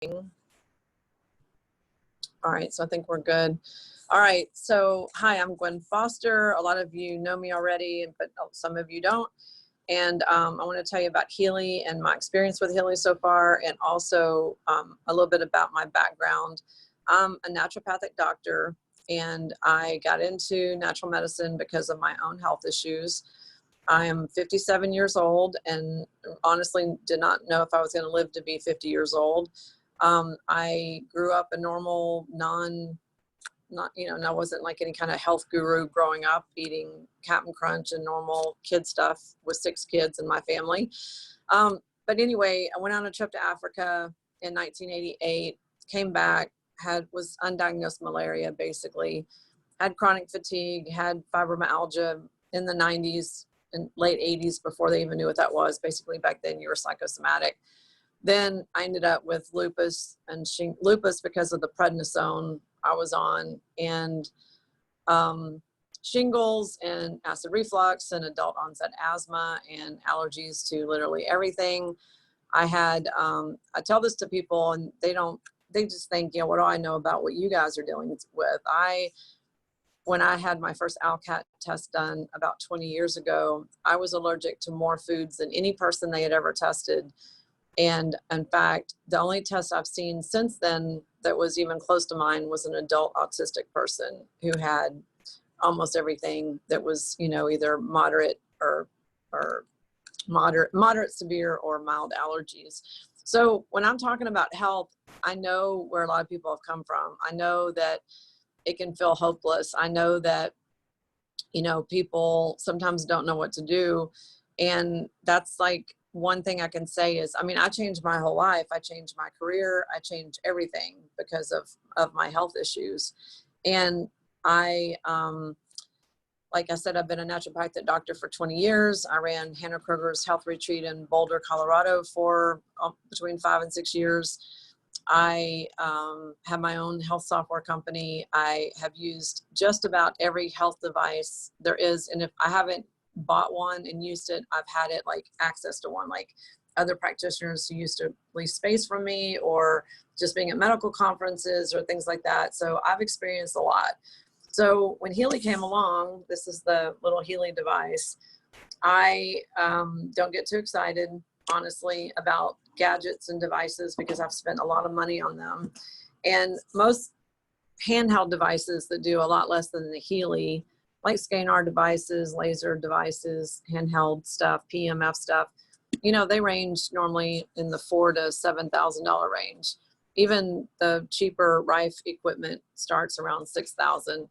All right, so I think we're good. All right, so hi, I'm Gwen Foster. A lot of you know me already, but some of you don't. And I want to tell you about Healy and my experience with Healy so far, and also a little bit about my background. I'm a naturopathic doctor, and I got into natural medicine because of my own health issues. I am 57 years old and honestly did not know if I was going to live to be 50 years old. I grew up a normal, I wasn't like any kind of health guru growing up, eating Captain Crunch and normal kid stuff with 6 kids in my family. But anyway, I went on a trip to Africa in 1988, came back, was undiagnosed malaria basically, had chronic fatigue, had fibromyalgia in the 90s and late 80s before they even knew what that was. Basically back then you were psychosomatic. Then I ended up with lupus and lupus because of the prednisone I was on, and shingles and acid reflux and adult onset asthma and allergies to literally everything. I had, I tell this to people and they just think, what do I know about what you guys are dealing with? When I had my first ALCAT test done about 20 years ago, I was allergic to more foods than any person they had ever tested. And in fact, the only test I've seen since then that was even close to mine was an adult autistic person who had almost everything that was, either moderate or moderate, severe, or mild allergies. So when I'm talking about health, I know where a lot of people have come from. I know that it can feel hopeless. I know that, people sometimes don't know what to do. And that's like one thing I can say is, I changed my whole life. I changed my career. I changed everything because of my health issues. And like I said, I've been a naturopathic doctor for 20 years. I ran Hannah Kroger's health retreat in Boulder, Colorado for between 5 and 6 years. I have my own health software company. I have used just about every health device there is. And if I haven't bought one and used it, I've had it like access to one, like other practitioners who used to lease space from me, or just being at medical conferences or things like that. So I've experienced a lot. So when Healy came along, this is the little Healy device. I don't get too excited, honestly, about gadgets and devices because I've spent a lot of money on them. And most handheld devices that do a lot less than the Healy, like scanner devices, laser devices, handheld stuff, PMF stuff, they range normally in the $4,000 to $7,000 range. Even the cheaper Rife equipment starts around $6,000.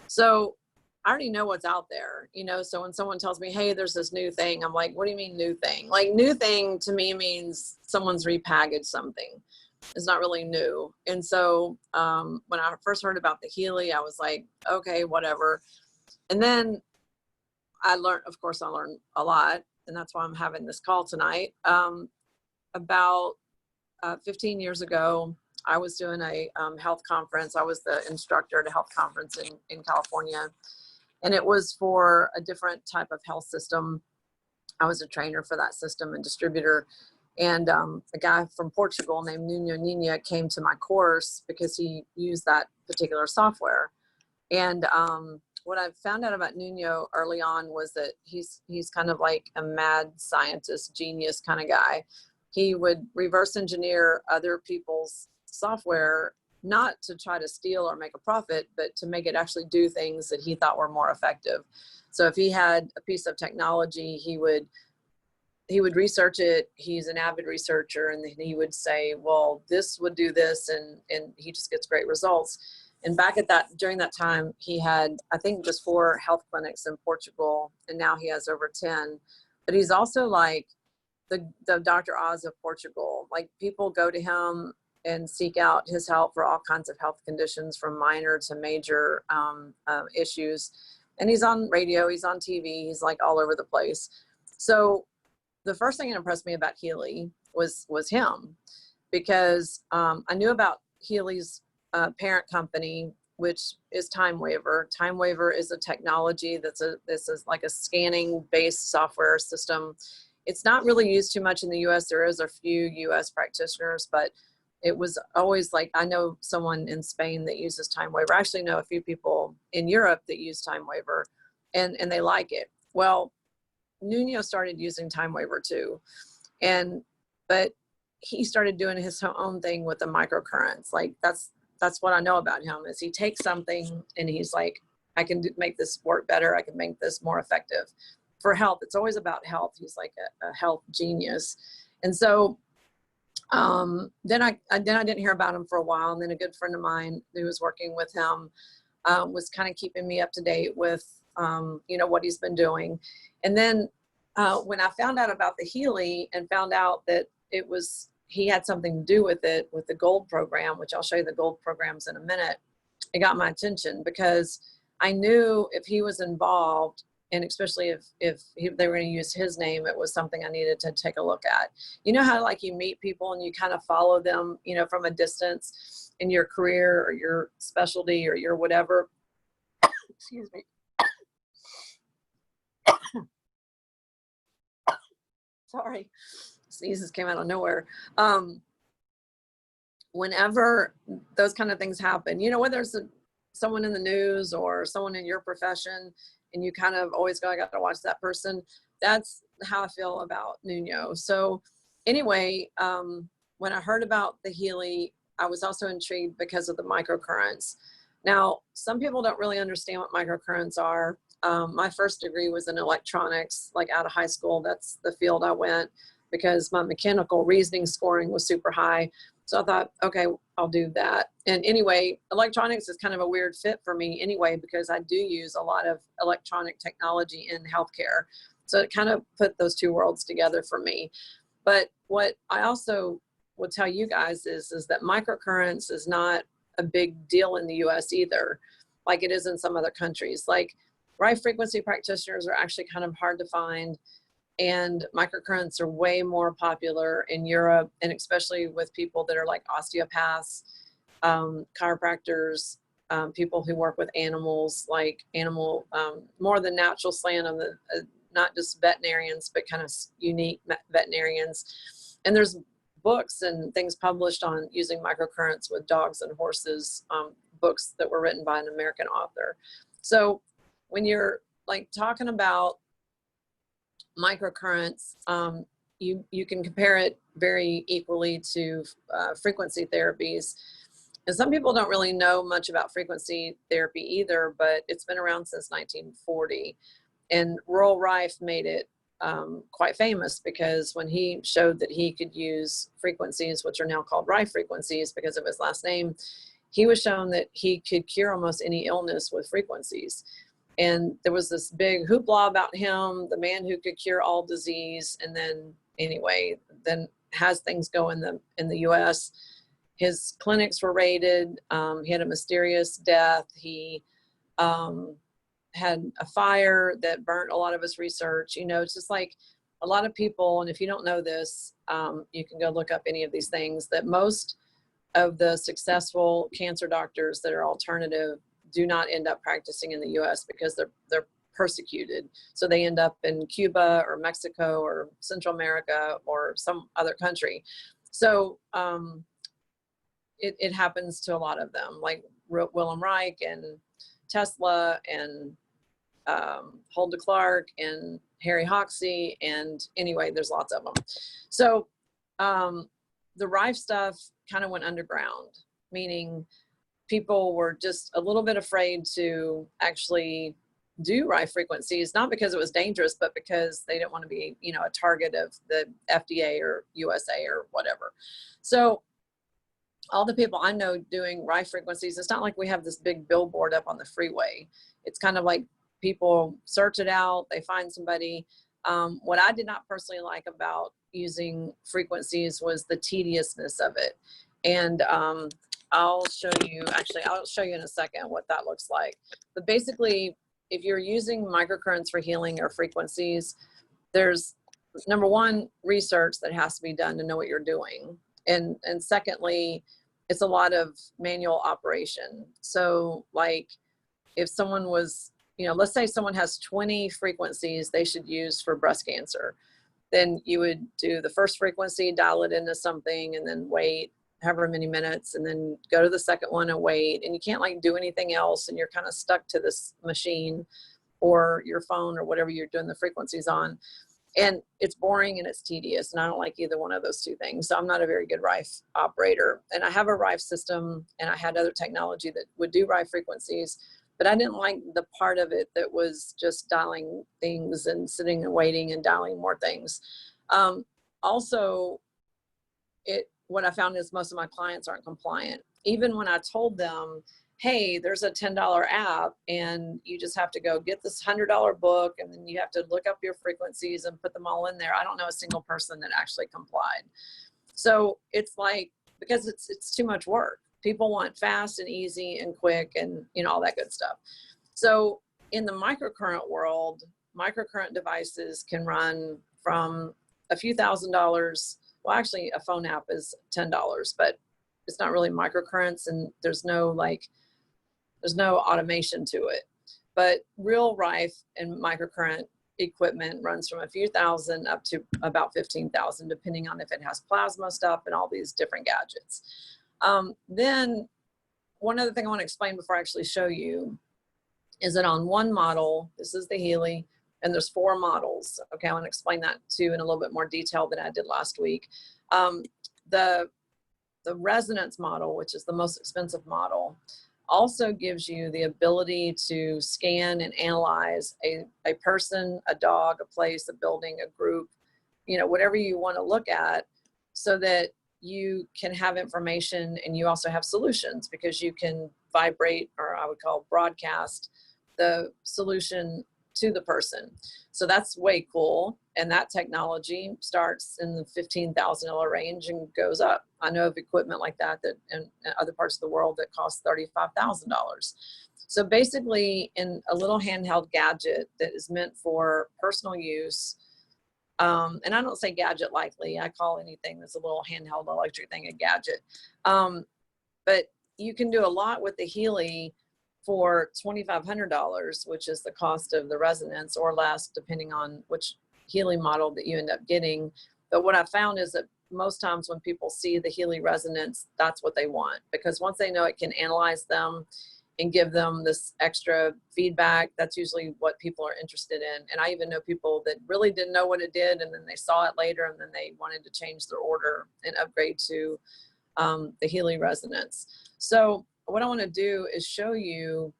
So I already know what's out there, so when someone tells me, hey, there's this new thing, I'm like, what do you mean new thing? Like, new thing to me means someone's repackaged something. It's not really new. And so when I first heard about the Healy, I was like, okay, whatever. And then I learned a lot, and that's why I'm having this call tonight. About 15 years ago, I was doing a health conference. I was the instructor at a health conference in California, and it was for a different type of health system. I was a trainer for that system and distributor. And a guy from Portugal named Nuno Nina came to my course because he used that particular software. And what I found out about Nuno early on was that he's kind of like a mad scientist, genius kind of guy. He would reverse engineer other people's software, not to try to steal or make a profit, but to make it actually do things that he thought were more effective. So if he had a piece of technology, he would research it. He's an avid researcher, and then he would say, well, this would do this, and he just gets great results. And during that time, he had, I think, just 4 health clinics in Portugal, and now he has over 10. But he's also like the Dr. Oz of Portugal. Like, people go to him and seek out his help for all kinds of health conditions, from minor to major issues. And he's on radio, he's on TV, he's like all over the place. So the first thing that impressed me about Healy was him, because I knew about Healy's parent company, which is Time Waver. Time Waver is a technology this is like a scanning based software system. It's not really used too much in the US. There is a few US practitioners, but it was always like, I know someone in Spain that uses Time Waver. I actually know a few people in Europe that use Time Waver, and they like it. Well, Nuno started using Time Waver too. But he started doing his own thing with the microcurrents. Like that's what I know about him, is he takes something and he's like, I can make this work better. I can make this more effective for health. It's always about health. He's like a health genius. And so then I didn't hear about him for a while. And then a good friend of mine who was working with him was kind of keeping me up to date with, what he's been doing. And then when I found out about the Healy and found out that he had something to do with it, with the gold program, which I'll show you the gold programs in a minute, it got my attention, because I knew if he was involved, and especially if they were going to use his name, it was something I needed to take a look at. You know how like you meet people and you kind of follow them, from a distance in your career or your specialty or your whatever. Excuse me. Sorry, sneezes came out of nowhere. Whenever those kind of things happen, whether it's someone in the news or someone in your profession, and you kind of always go, I got to watch that person. That's how I feel about Nuno. So anyway, when I heard about the Healy, I was also intrigued because of the microcurrents. Now, some people don't really understand what microcurrents are. My first degree was in electronics, like out of high school. That's the field I went, because my mechanical reasoning scoring was super high. So I thought, okay, I'll do that. And anyway, electronics is kind of a weird fit for me anyway, because I do use a lot of electronic technology in healthcare. So it kind of put those two worlds together for me. But what I also will tell you guys is that microcurrents is not a big deal in the US either, like it is in some other countries. Like Rife frequency practitioners are actually kind of hard to find. And microcurrents are way more popular in Europe, and especially with people that are like osteopaths, chiropractors, people who work with animals, like more the natural slant of the, not just veterinarians, but kind of unique veterinarians. And there's books and things published on using microcurrents with dogs and horses, books that were written by an American author. So when you're like talking about microcurrents, you can compare it very equally to frequency therapies. And some people don't really know much about frequency therapy either, but it's been around since 1940. And Royal Rife made it quite famous, because when he showed that he could use frequencies, which are now called Rife frequencies because of his last name, he was shown that he could cure almost any illness with frequencies. And there was this big hoopla about him, the man who could cure all disease. And then anyway, then has things go in the US. His clinics were raided. He had a mysterious death. He had a fire that burnt a lot of his research. It's just like a lot of people, and if you don't know this, you can go look up any of these things, that most of the successful cancer doctors that are alternative do not end up practicing in the US because they're persecuted. So they end up in Cuba or Mexico or Central America or some other country. So it happens to a lot of them, like Wilhelm Reich and Tesla and Hulda Clark and Harry Hoxsey. And anyway, there's lots of them. So the Rife stuff kind of went underground, meaning people were just a little bit afraid to actually do Rife frequencies, not because it was dangerous, but because they didn't want to be, a target of the FDA or USA or whatever. So all the people I know doing Rife frequencies, it's not like we have this big billboard up on the freeway. It's kind of like people search it out, they find somebody. What I did not personally like about using frequencies was the tediousness of it. And I'll show you in a second what that looks like. But basically, if you're using microcurrents for healing or frequencies, there's, number one, research that has to be done to know what you're doing. And secondly, it's a lot of manual operation. So like if someone was, let's say someone has 20 frequencies they should use for breast cancer, then you would do the first frequency, dial it into something, and then wait. however many minutes, and then go to the second one and wait, and you can't like do anything else, and you're kind of stuck to this machine or your phone or whatever you're doing the frequencies on. And it's boring and it's tedious, and I don't like either one of those two things. So I'm not a very good Rife operator. And I have a Rife system, and I had other technology that would do Rife frequencies, but I didn't like the part of it that was just dialing things and sitting and waiting and dialing more things. Also, what I found is most of my clients aren't compliant. Even when I told them, hey, there's a $10 app and you just have to go get this $100 book, and then you have to look up your frequencies and put them all in there, I don't know a single person that actually complied. So it's like, because it's too much work. People want fast and easy and quick and, you know, all that good stuff. So in the microcurrent world, microcurrent devices can run from a few $1,000s. Well, actually a phone app is $10, but it's not really microcurrents, and there's no automation to it. But real Rife and microcurrent equipment runs from a few thousand up to about 15,000, depending on if it has plasma stuff and all these different gadgets. Then one other thing I want to explain before I actually show you is that on one model, this is the Healy, and there's 4 models. Okay, I want to explain that too in a little bit more detail than I did last week. The resonance model, which is the most expensive model, also gives you the ability to scan and analyze a person, a dog, a place, a building, a group, you know, whatever you want to look at, so that you can have information, and you also have solutions, because you can vibrate, or I would call broadcast, the solution to the person. So that's way cool. And that technology starts in the $15,000 range and goes up. I know of equipment like that in other parts of the world that costs $35,000. So basically, in a little handheld gadget that is meant for personal use, and I don't say gadget lightly, I call anything that's a little handheld electric thing a gadget. But you can do a lot with the Healy for $2,500, which is the cost of the resonance, or less, depending on which Healy model that you end up getting. But what I found is that most times when people see the Healy resonance, that's what they want, because once they know it can analyze them and give them this extra feedback, that's usually what people are interested in. And I even know people that really didn't know what it did, and then they saw it later, and then they wanted to change their order and upgrade to the Healy resonance. So what I want to do is show you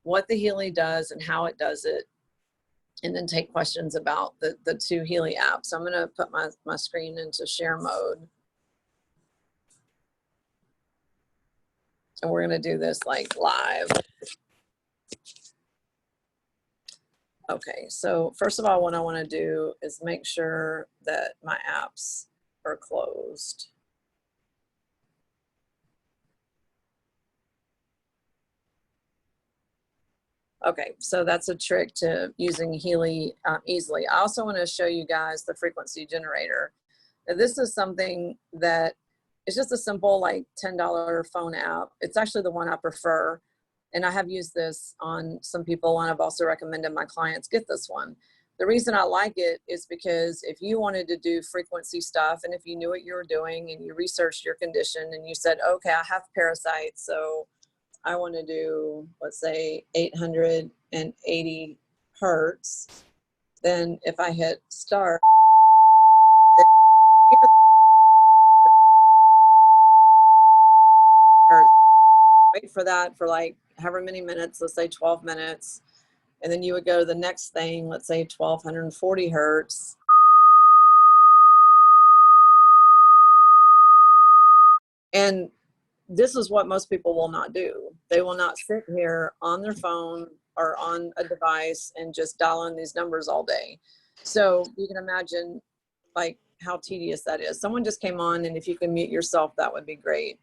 what the Healy does and how it does it, and then take questions about the 2 Healy apps. So I'm going to put my screen into share mode. And we're going to do this like live. Okay, so first of all, what I want to do is make sure that my apps are closed. Okay, so that's a trick to using Healy easily. I also want to show you guys the frequency generator. Now, this is something that is just a simple like $10 phone app. It's actually the one I prefer, and I have used this on some people, and I've also recommended my clients get this one. The reason I like it is because if you wanted to do frequency stuff, and if you knew what you were doing and you researched your condition and you said, okay, I have parasites, so I want to do, let's say, 880 hertz, then if I hit start, wait for that for like however many minutes, let's say 12 minutes, and then you would go to the next thing, let's say 1240 hertz. And this is what most people will not do. They will not sit here on their phone or on a device and just dial in these numbers all day. So you can imagine like how tedious that is. Someone just came on, and if you can mute yourself, that would be great.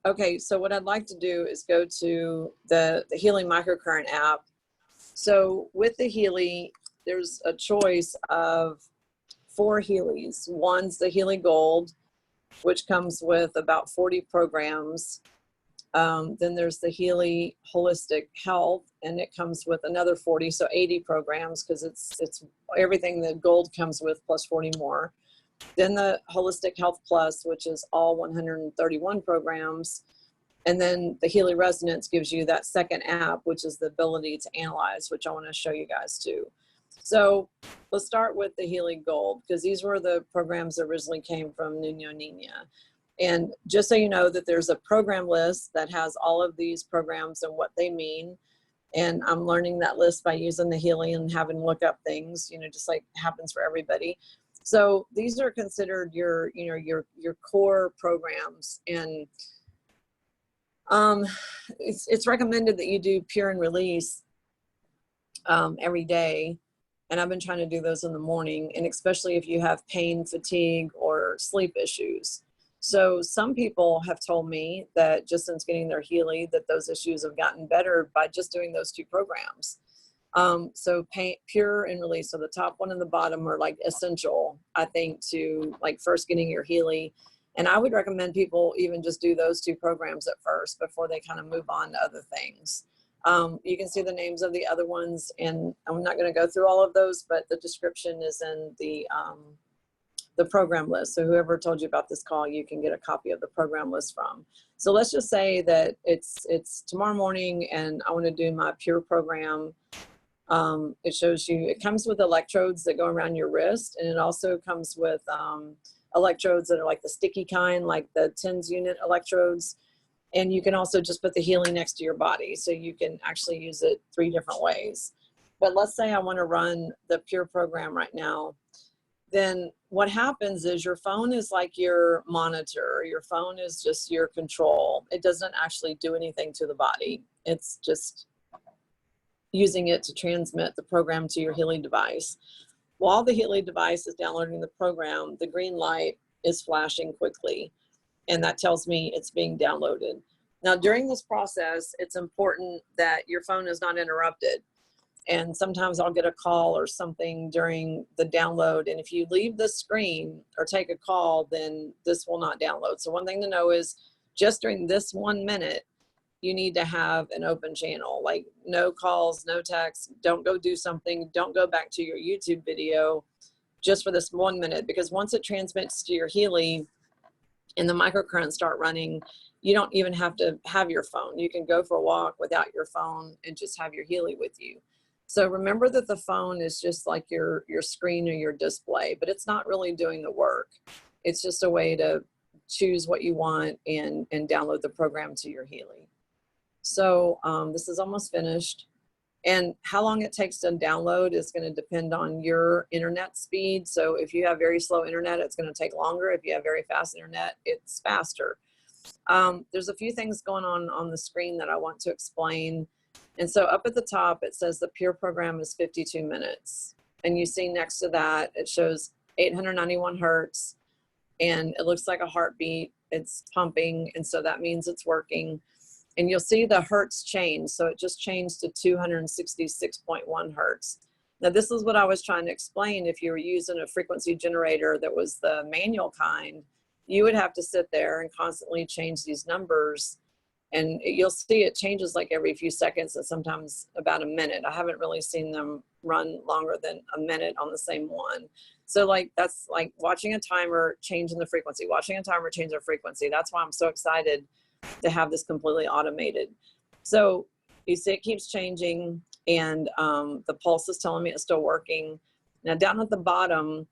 Okay, so what I'd like to do is go to the Healy microcurrent app. So with the Healy, there's a choice of 4 Healys. One's the Healy Gold, which comes with about 40 programs. Then there's the Healy Holistic Health, and it comes with another 40, so 80 programs, because it's everything that Gold comes with plus 40 more. then the Holistic Health Plus, which is all 131 programs. And then the Healy Resonance gives you that second app, which is the ability to analyze, which I want to show you guys too. So let's start with the Healy Gold, because these were the programs that originally came from Nuno Nina. And just so you know that there's a program list that has all of these programs and what they mean. And I'm learning that list by using the Healy and having to look up things, you know, just like happens for everybody. So these are considered your, you know, your core programs. And it's recommended that you do Pure and Release every day. And I've been trying to do those in the morning, and especially if you have pain, fatigue, or sleep issues. So some people have told me that just since getting their Healy, that those issues have gotten better by just doing those two programs. So Pure and Release, so the top one and the bottom are like essential, I think, to like first getting your Healy. And I would recommend people even just do those two programs at first before they kind of move on to other things. You can see the names of the other ones, and I'm not going to go through all of those, but the description is in the program list. So whoever told you about this call, you can get a copy of the program list from. So let's just say that it's tomorrow morning and I want to do my Pure program. It shows you, it comes with electrodes that go around your wrist, and it also comes with electrodes that are like the sticky kind, like the TENS unit electrodes. And you can also just put the Healy next to your body, so you can actually use it 3 different ways. But let's say I want to run the Pure program right now. Then what happens is your phone is like your monitor. Your phone is just your control. It doesn't actually do anything to the body. It's just using it to transmit the program to your Healy device. While the Healy device is downloading the program, the green light is flashing quickly, and that tells me it's being downloaded. Now, during this process, it's important that your phone is not interrupted. And sometimes I'll get a call or something during the download. And if you leave the screen or take a call, then this will not download. So one thing to know is just during this 1 minute, you need to have an open channel, like no calls, no texts, don't go do something, don't go back to your YouTube video just for this 1 minute, because once it transmits to your Healy and the microcurrents start running, you don't even have to have your phone. You can go for a walk without your phone and just have your Healy with you. So remember that the phone is just like your screen or your display, but it's not really doing the work. It's just a way to choose what you want and download the program to your Healy. So this is almost finished. And how long it takes to download is going to depend on your internet speed. So if you have very slow internet, it's going to take longer. If you have very fast internet, it's faster. There's a few things going on the screen that I want to explain. And so up at the top, it says the Pure program is 52 minutes. And you see next to that, it shows 891 hertz. And it looks like a heartbeat. It's pumping. And so that means it's working. And you'll see the hertz change. So it just changed to 266.1 hertz. Now, this is what I was trying to explain. If you were using a frequency generator that was the manual kind, you would have to sit there and constantly change these numbers. And you'll see it changes like every few seconds and sometimes about a minute. I haven't really seen them run longer than a minute on the same one. So like that's like watching a timer changing the frequency, watching a timer change their frequency. That's why I'm so excited to have this completely automated. So you see it keeps changing, and the pulse is telling me it's still working. Now down at the bottom,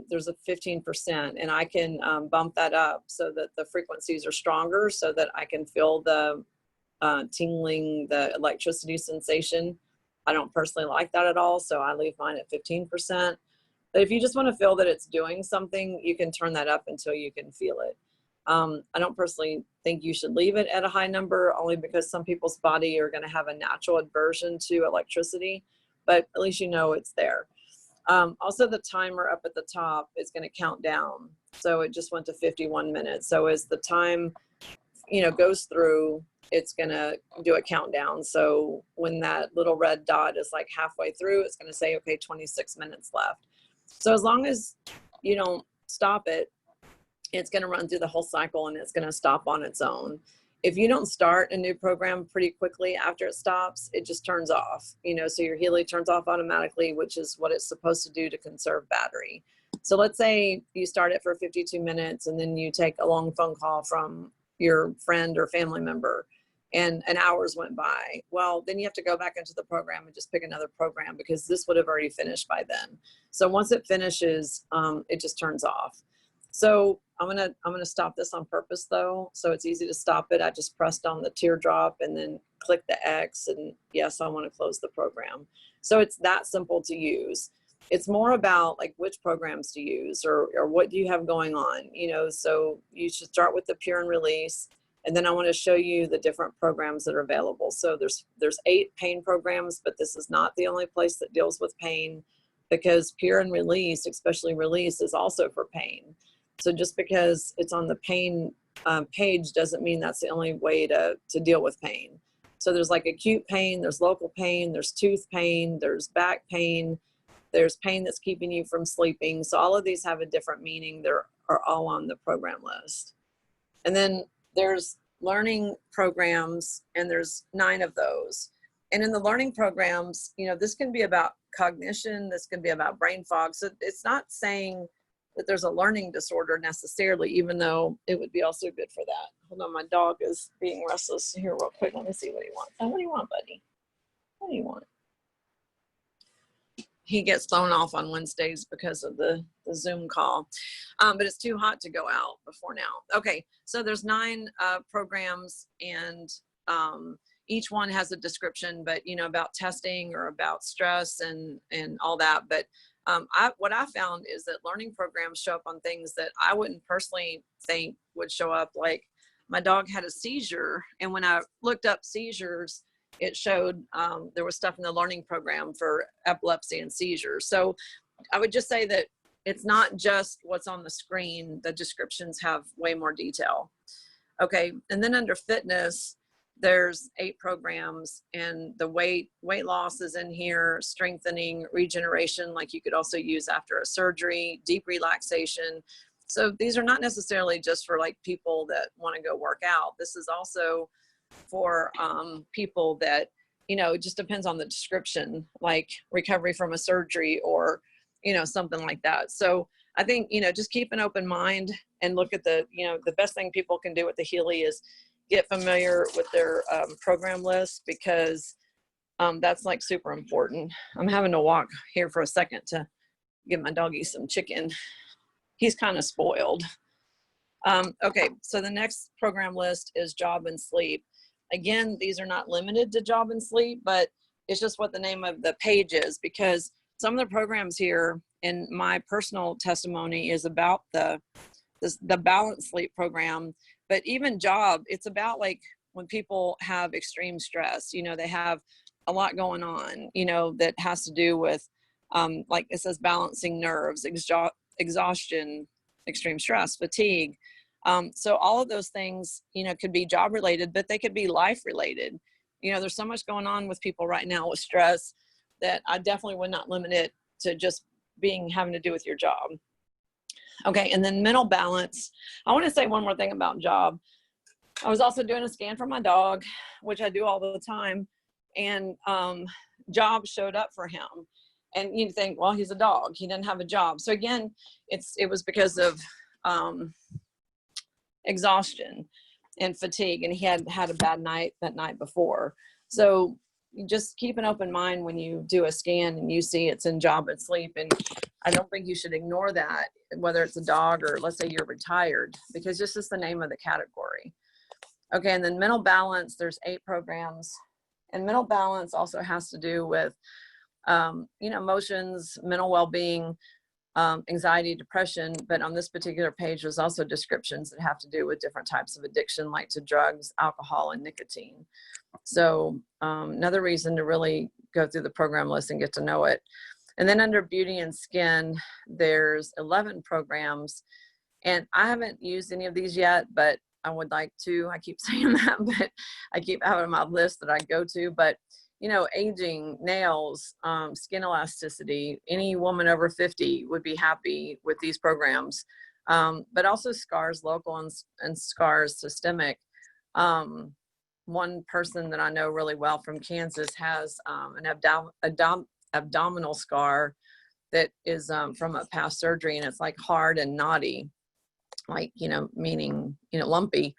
there's a 15%, and I can bump that up so that the frequencies are stronger, so that I can feel the tingling, the electricity sensation. I don't personally like that at all, so I leave mine at 15%. But if you just want to feel that it's doing something, you can turn that up until you can feel it. I don't personally think you should leave it at a high number, only because some people's body are going to have a natural aversion to electricity, but at least you know it's there. Also, the timer up at the top is going to count down. So it just went to 51 minutes. So as the time, goes through, it's going to do a countdown. So when that little red dot is like halfway through, it's going to say, okay, 26 minutes left. So as long as you don't stop it, it's going to run through the whole cycle and it's going to stop on its own. If you don't start a new program pretty quickly after it stops, it just turns off, so your Healy turns off automatically, which is what it's supposed to do to conserve battery. So let's say you start it for 52 minutes and then you take a long phone call from your friend or family member and an hour's went by. Well, then you have to go back into the program and just pick another program because this would have already finished by then. So once it finishes, it just turns off. So I'm gonna stop this on purpose though, so it's easy to stop it. I just pressed on the teardrop and then click the X, and yes, I want to close the program. So it's that simple to use. It's more about like which programs to use or what do you have going on, you know. So you should start with the pure and release, and then I want to show you the different programs that are available. So there's 8 pain programs, but this is not the only place that deals with pain, because pure and release, especially release, is also for pain. So just because it's on the pain page doesn't mean that's the only way to deal with pain. So there's like acute pain, there's local pain, there's tooth pain, there's back pain, there's pain that's keeping you from sleeping. So all of these have a different meaning. They're all on the program list. And then there's learning programs, and there's 9 of those. And in the learning programs, you know, this can be about cognition, this can be about brain fog. So it's not saying that there's a learning disorder necessarily, even though it would be also good for that. Hold on, my dog is being restless here real quick. Let me see what he wants. Oh, what do you want, buddy? What do you want? He gets thrown off on Wednesdays because of the Zoom call, but it's too hot to go out before now. Okay, so there's 9 programs, and each one has a description, but you know, about testing or about stress and all that. But what I found is that learning programs show up on things that I wouldn't personally think would show up. Like my dog had a seizure, and when I looked up seizures, it showed there was stuff in the learning program for epilepsy and seizures. So I would just say that it's not just what's on the screen. The descriptions have way more detail. Okay, and then under fitness, there's 8 programs, and the weight loss is in here, strengthening, regeneration, like you could also use after a surgery, deep relaxation. So these are not necessarily just for like people that want to go work out. This is also for people that, you know, it just depends on the description, like recovery from a surgery or, you know, something like that. So I think, you know, just keep an open mind and look at the, you know, the best thing people can do with the Healy is get familiar with their program list, because that's like super important. I'm having to walk here for a second to give my doggy some chicken. He's kind of spoiled. Okay, so the next program list is job and sleep. Again, these are not limited to job and sleep, but it's just what the name of the page is, because some of the programs here in my personal testimony is about the balanced sleep program. But even job, it's about like when people have extreme stress, you know, they have a lot going on, you know, that has to do with, like it says, balancing nerves, exhaustion, extreme stress, fatigue. So all of those things, you know, could be job related, but they could be life related. You know, there's so much going on with people right now with stress that I definitely would not limit it to just having to do with your job. Okay, and then mental balance. I want to say one more thing about job. I was also doing a scan for my dog, which I do all the time, and job showed up for him. And you think, well, he's a dog, he didn't have a job. So again, it was because of exhaustion and fatigue, and he had a bad night that night before. So you just keep an open mind when you do a scan and you see it's in job and sleep. And I don't think you should ignore that, whether it's a dog or let's say you're retired, because this is the name of the category. Okay, and then mental balance, there's 8 programs. And mental balance also has to do with, you know, emotions, mental well-being, anxiety, depression. But on this particular page, there's also descriptions that have to do with different types of addiction, like to drugs, alcohol, and nicotine. So another reason to really go through the program list and get to know it. And then under beauty and skin, there's 11 programs. And I haven't used any of these yet, but I would like to. I keep saying that, but I keep having my list that I go to. But, you know, aging, nails, skin elasticity, any woman over 50 would be happy with these programs. But also scars, local and scars systemic. One person that I know really well from Kansas has an abdominal scar that is from a past surgery, and it's like hard and knotty, like, meaning, lumpy.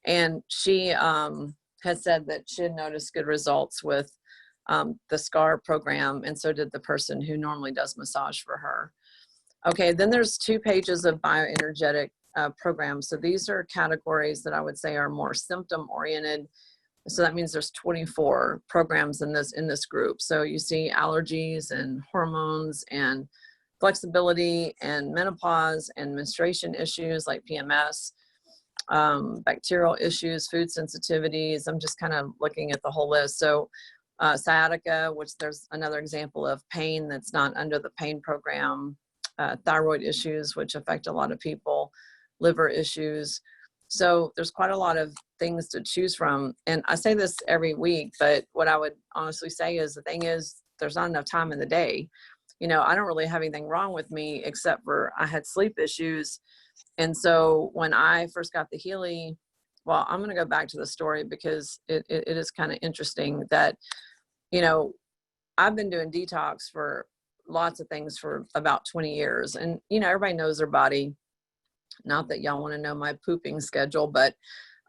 And she had said that she had noticed good results with the SCAR program, and so did the person who normally does massage for her. Okay, then there's 2 pages of bioenergetic programs. So these are categories that I would say are more symptom oriented. So that means there's 24 programs in this group. So you see allergies and hormones and flexibility and menopause and menstruation issues like PMS, bacterial issues, food sensitivities. I'm just kind of looking at the whole list. So sciatica, which there's another example of pain that's not under the pain program, thyroid issues, which affect a lot of people, liver issues. So there's quite a lot of things to choose from. And I say this every week, but what I would honestly say is the thing is there's not enough time in the day. I don't really have anything wrong with me except for I had sleep issues. And so when I first got the Healy, well, I'm going to go back to the story because it is kind of interesting that, I've been doing detox for lots of things for about 20 years. And, everybody knows their body. Not that y'all want to know my pooping schedule, but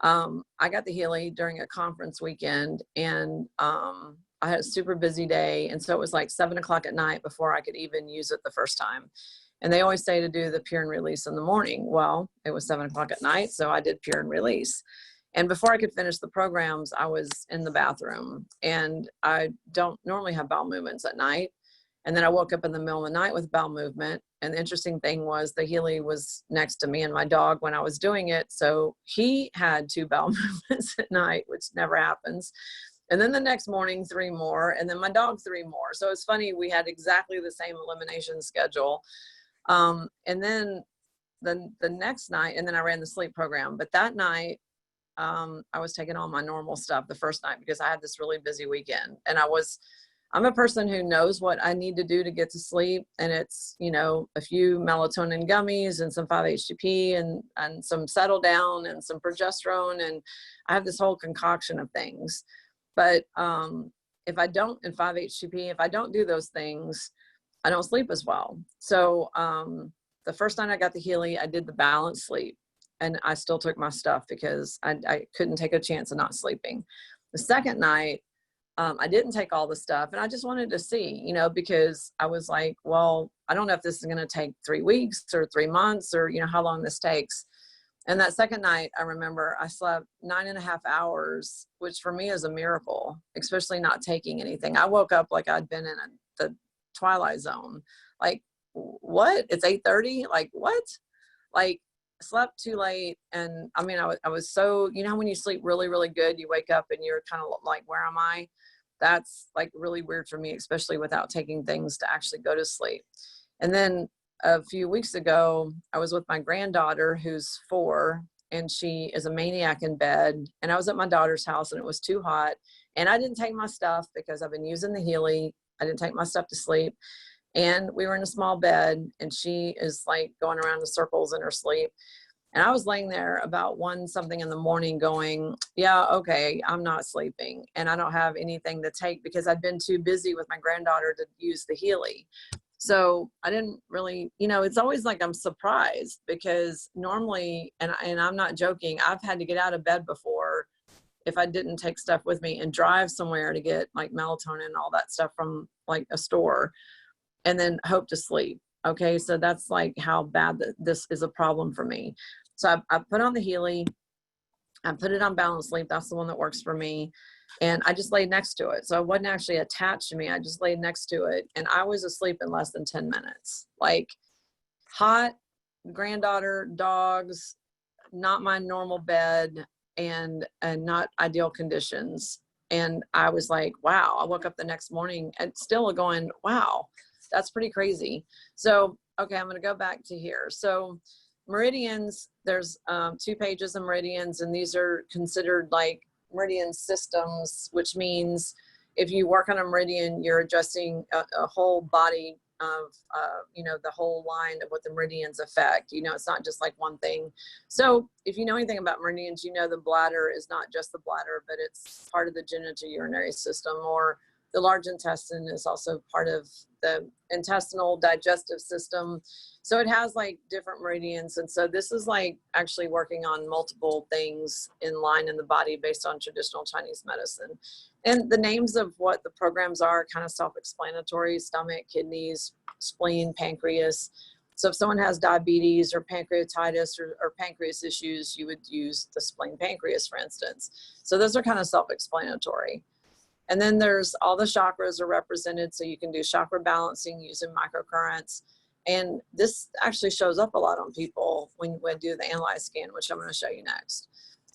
I got the Healy during a conference weekend, and I had a super busy day. And so it was like 7 o'clock at night before I could even use it the first time. And they always say to do the pure and release in the morning. Well, it was 7 o'clock at night, so I did pure and release. And before I could finish the programs, I was in the bathroom, and I don't normally have bowel movements at night. And then I woke up in the middle of the night with bowel movement. And the interesting thing was the Healy was next to me and my dog when I was doing it. So he had 2 bowel movements at night, which never happens. And then the next morning, 3 more, and then my dog 3 more. So it's funny, we had exactly the same elimination schedule. And then the next night, and then I ran the sleep program. But that night, I was taking all my normal stuff the first night because I had this really busy weekend. And I'm a person who knows what I need to do to get to sleep. And it's, a few melatonin gummies and some 5-HTP and some settle down and some progesterone. And I have this whole concoction of things. But if I don't, and 5-HTP, if I don't do those things, I don't sleep as well. So the first night I got the Healy, I did the balanced sleep, and I still took my stuff because I couldn't take a chance of not sleeping. The second night, I didn't take all the stuff, and I just wanted to see, because I was like, well, I don't know if this is going to take 3 weeks or 3 months or, how long this takes. And that second night, I remember I slept 9.5 hours, which for me is a miracle, especially not taking anything. I woke up like I'd been in the Twilight Zone. Like, what? It's 8:30? Like, what? Like, slept too late. And I mean, I was so, when you sleep really, really good, you wake up and you're kind of like, where am I? That's like really weird for me, especially without taking things to actually go to sleep. And then a few weeks ago, I was with my granddaughter who's 4, and she is a maniac in bed. And I was at my daughter's house and it was too hot. And I didn't take my stuff because I've been using the Healy. I didn't take my stuff to sleep. And we were in a small bed, and she is like going around in circles in her sleep. And I was laying there about 1 something in the morning going, yeah, okay, I'm not sleeping. And I don't have anything to take because I'd been too busy with my granddaughter to use the Healy. So I didn't really, it's always like I'm surprised because normally, and I'm not joking, I've had to get out of bed before if I didn't take stuff with me and drive somewhere to get like melatonin and all that stuff from like a store and then hope to sleep. Okay, so that's like how bad this is a problem for me. So I put on the Healy, I put it on balanced sleep. That's the one that works for me. And I just laid next to it. So it wasn't actually attached to me. I just laid next to it. And I was asleep in less than 10 minutes. Like, hot, granddaughter, dogs, not my normal bed, and not ideal conditions. And I was like, wow. I woke up the next morning and still going, wow, that's pretty crazy. So, okay, I'm going to go back to here. So meridians, there's 2 pages of meridians, and these are considered like meridian systems, which means if you work on a meridian, you're adjusting a whole body of, the whole line of what the meridians affect. It's not just like one thing. So if you know anything about meridians, the bladder is not just the bladder, but it's part of the genitourinary system, or The large intestine is also part of the intestinal digestive system. So it has like different meridians. And so this is like actually working on multiple things in line in the body based on traditional Chinese medicine. And the names of what the programs are kind of self-explanatory: stomach, kidneys, spleen, pancreas. So if someone has diabetes or pancreatitis or pancreas issues, you would use the spleen pancreas, for instance. So those are kind of self-explanatory. And then there's all the chakras are represented. So you can do chakra balancing using microcurrents. And this actually shows up a lot on people when we do the analyze scan, which I'm going to show you next.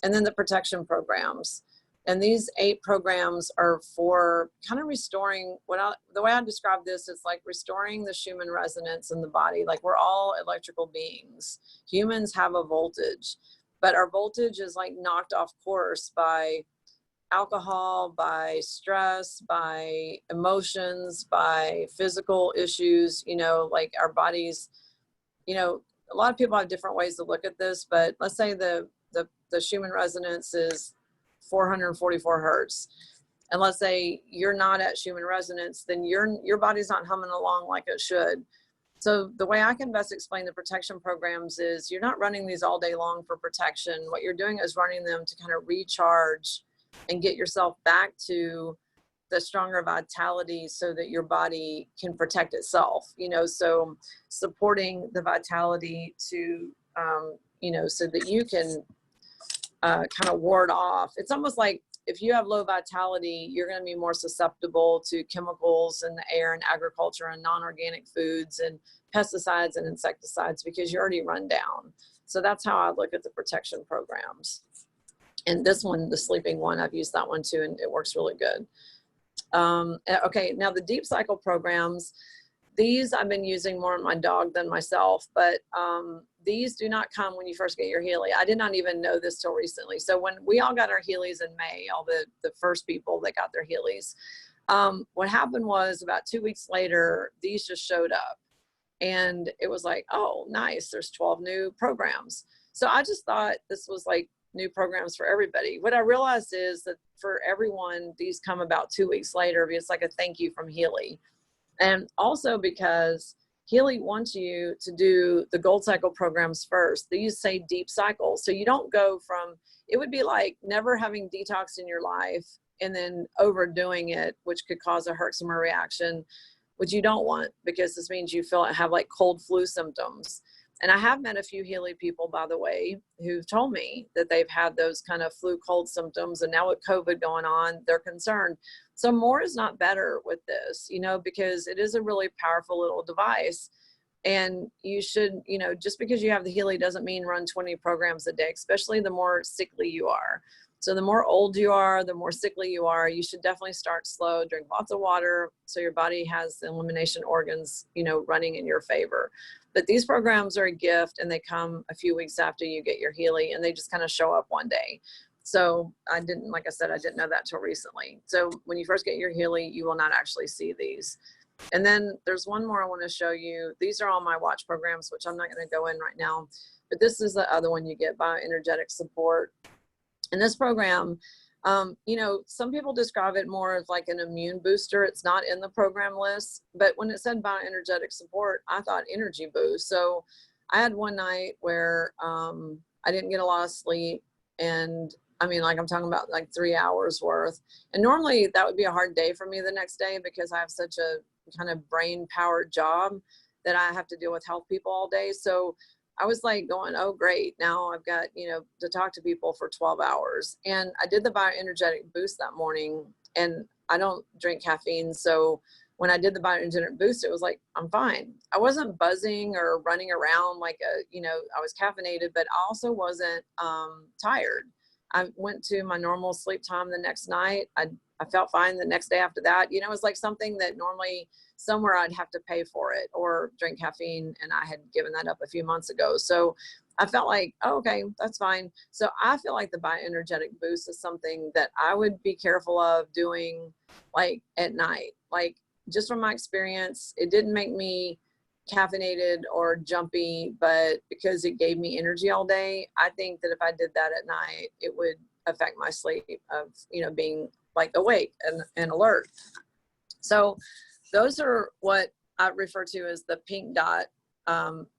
And then the protection programs. And these 8 programs are for kind of restoring the way I describe this is like restoring the Schumann resonance in the body. Like, we're all electrical beings. Humans have a voltage, but our voltage is like knocked off course by alcohol, by stress, by emotions, by physical issues, like our bodies, a lot of people have different ways to look at this, but let's say the Schumann resonance is 444 hertz. And let's say you're not at Schumann resonance, then your body's not humming along like it should. So the way I can best explain the protection programs is you're not running these all day long for protection. What you're doing is running them to kind of recharge and get yourself back to the stronger vitality so that your body can protect itself, so supporting the vitality to, so that you can kind of ward off. It's almost like if you have low vitality, you're going to be more susceptible to chemicals in the air and agriculture and non-organic foods and pesticides and insecticides because you're already run down. So that's how I look at the protection programs. And this one, the sleeping one, I've used that one too, and it works really good. Okay, now the deep cycle programs, these I've been using more on my dog than myself, but these do not come when you first get your Healy. I did not even know this till recently. So when we all got our Healys in May, all the first people that got their Healys, what happened was about 2 weeks later, these just showed up. And it was like, oh, nice, there's 12 new programs. So I just thought this was like new programs for everybody. What I realized is that for everyone, these come about 2 weeks later. It's like a thank you from Healy. And also because Healy wants you to do the gold cycle programs first. These say deep cycle. So you don't go from, it would be like never having detox in your life and then overdoing it, which could cause a Herxheimer reaction, which you don't want, because this means you have like cold flu symptoms. And I have met a few Healy people, by the way, who've told me that they've had those kind of flu cold symptoms. And now with COVID going on, they're concerned. So more is not better with this, because it is a really powerful little device. And you should, just because you have the Healy doesn't mean run 20 programs a day, especially the more sickly you are. So the more old you are, the more sickly you are, you should definitely start slow, drink lots of water so your body has the elimination organs, running in your favor. But these programs are a gift, and they come a few weeks after you get your Healy, and they just kind of show up one day. So like I said, I didn't know that till recently. So when you first get your Healy, you will not actually see these. And then there's one more I want to show you. These are all my watch programs, which I'm not going to go in right now, but this is the other one you get, bioenergetic support. And this program, some people describe it more as like an immune booster. It's not in the program list, but when it said bioenergetic support, I thought energy boost. So I had one night where I didn't get a lot of sleep, and I mean, like I'm talking about like 3 hours worth. And normally that would be a hard day for me the next day because I have such a kind of brain powered job that I have to deal with health people all day. So I was like going, oh, great. Now I've got, to talk to people for 12 hours. And I did the bioenergetic boost that morning, and I don't drink caffeine. So when I did the bioenergetic boost, it was like, I'm fine. I wasn't buzzing or running around like I was caffeinated, but I also wasn't tired. I went to my normal sleep time the next night. I felt fine the next day after that. It was like something that normally somewhere I'd have to pay for it or drink caffeine, and I had given that up a few months ago. So I felt like, oh, okay, that's fine. So I feel like the bioenergetic boost is something that I would be careful of doing like at night. Like, just from my experience, it didn't make me caffeinated or jumpy, but because it gave me energy all day, I think that if I did that at night, it would affect my sleep of, being like awake and alert. So those are what I refer to as the pink dot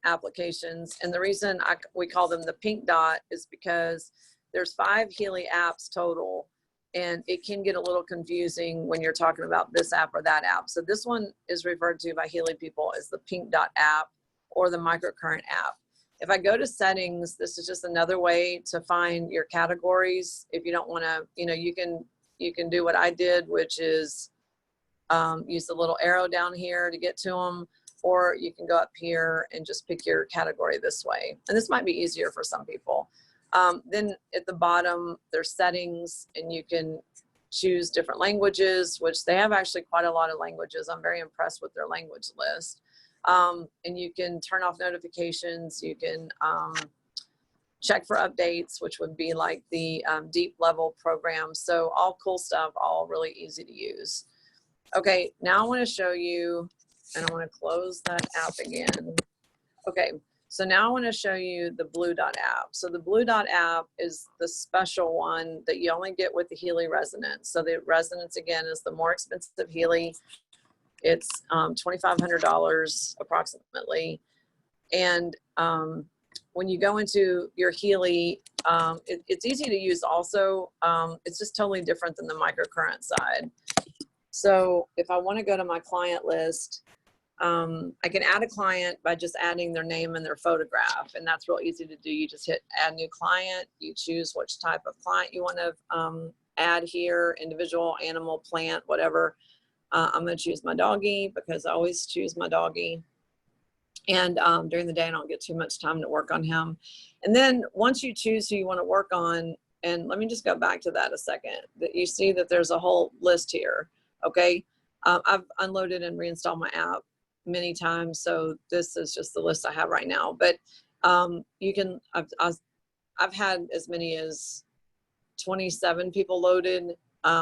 applications. And the reason we call them the pink dot is because there's 5 Healy apps total, and it can get a little confusing when you're talking about this app or that app. So this one is referred to by Healy people as the pink dot app or the microcurrent app. If I go to settings, this is just another way to find your categories. If you don't want to, you can do what I did, which is use the little arrow down here to get to them, or you can go up here and just pick your category this way. And this might be easier for some people. Then at the bottom, there's settings, and you can choose different languages, which they have actually quite a lot of languages. I'm very impressed with their language list. And you can turn off notifications. You can check for updates, which would be like the deep level programs. So all cool stuff, all really easy to use. Okay, now I want to show you, and I want to close that app again. Okay, so now I want to show you the Blue Dot app. So the Blue Dot app is the special one that you only get with the Healy Resonance. So the Resonance, again, is the more expensive Healy. It's $2,500 approximately. And when you go into your Healy, it's easy to use also. It's just totally different than the microcurrent side. So if I want to go to my client list, I can add a client by just adding their name and their photograph, and that's real easy to do. You just hit add new client, you choose which type of client you want to add here, individual, animal, plant, whatever. I'm going to choose my doggy because I always choose my doggy. And during the day, I don't get too much time to work on him. And then once you choose who you want to work on, and let me just go back to that a second, that you see that there's a whole list here. Okay. I've unloaded and reinstalled my app many times. So this is just the list I have right now, but you can, I've had as many as 27 people loaded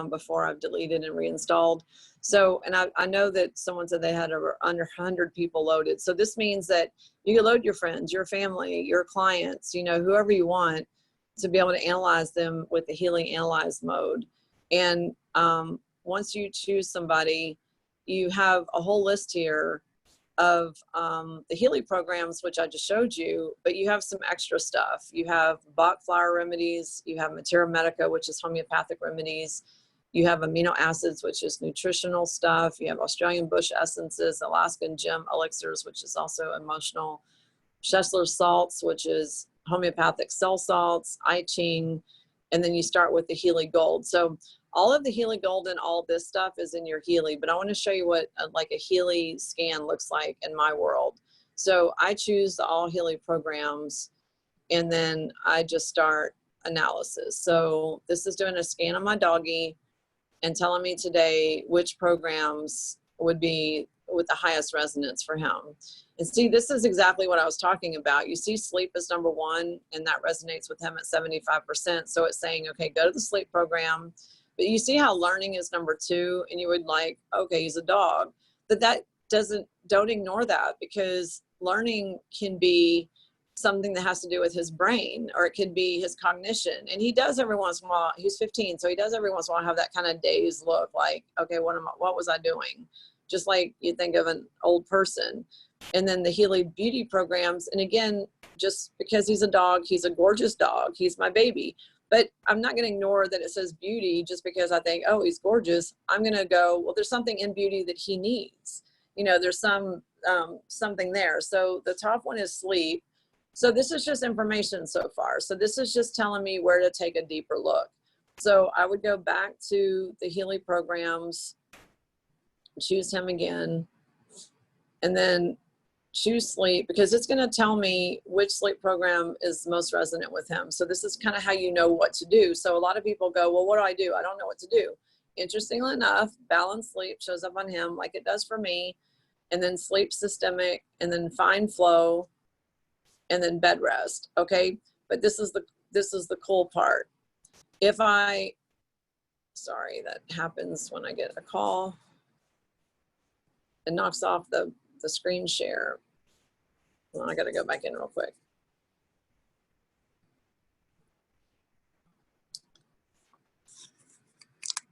before I've deleted and reinstalled. So, and I know that someone said they had over under 100 people loaded. So this means that you can load your friends, your family, your clients, whoever you want, to be able to analyze them with the Healy Analyze mode. And once you choose somebody, you have a whole list here of the Healy programs, which I just showed you, but you have some extra stuff. You have Bach flower remedies, you have Materia Medica, which is homeopathic remedies, you have amino acids, which is nutritional stuff, you have Australian bush essences, Alaskan gem elixirs, which is also emotional, Schessler's salts, which is homeopathic cell salts, I Ching, and then you start with the Healy Gold. So all of the Healy Gold and all this stuff is in your Healy, but I want to show you what like a Healy scan looks like in my world. So I choose the all Healy programs, and then I just start analysis. So this is doing a scan on my doggy and telling me today which programs would be with the highest resonance for him. And see, this is exactly what I was talking about. You see sleep is number 1, and that resonates with him at 75%. So it's saying, okay, go to the sleep program. But you see how learning is number 2, and you would like, okay, he's a dog. But that don't ignore that, because learning can be something that has to do with his brain, or it could be his cognition. And he does every once in a while, he's 15, so he does every once in a while have that kind of dazed look, like, okay, what was I doing? Just like you think of an old person. And then the Healy beauty programs, and again, just because he's a dog, he's a gorgeous dog, he's my baby. But I'm not going to ignore that it says beauty just because I think, oh, he's gorgeous. I'm going to go, well, there's something in beauty that he needs. There's something there. So the top one is sleep. So this is just information so far. So this is just telling me where to take a deeper look. So I would go back to the Healy programs, choose him again, and then choose sleep, because it's going to tell me which sleep program is most resonant with him. So this is kind of how you know what to do. So a lot of people go, well, what do I do? I don't know what to do. Interestingly enough, balanced sleep shows up on him like it does for me, and then sleep systemic, and then fine flow, and then bed rest. Okay. But this is the cool part. Sorry, that happens when I get a call. It knocks off the screen share. Well, I got to go back in real quick.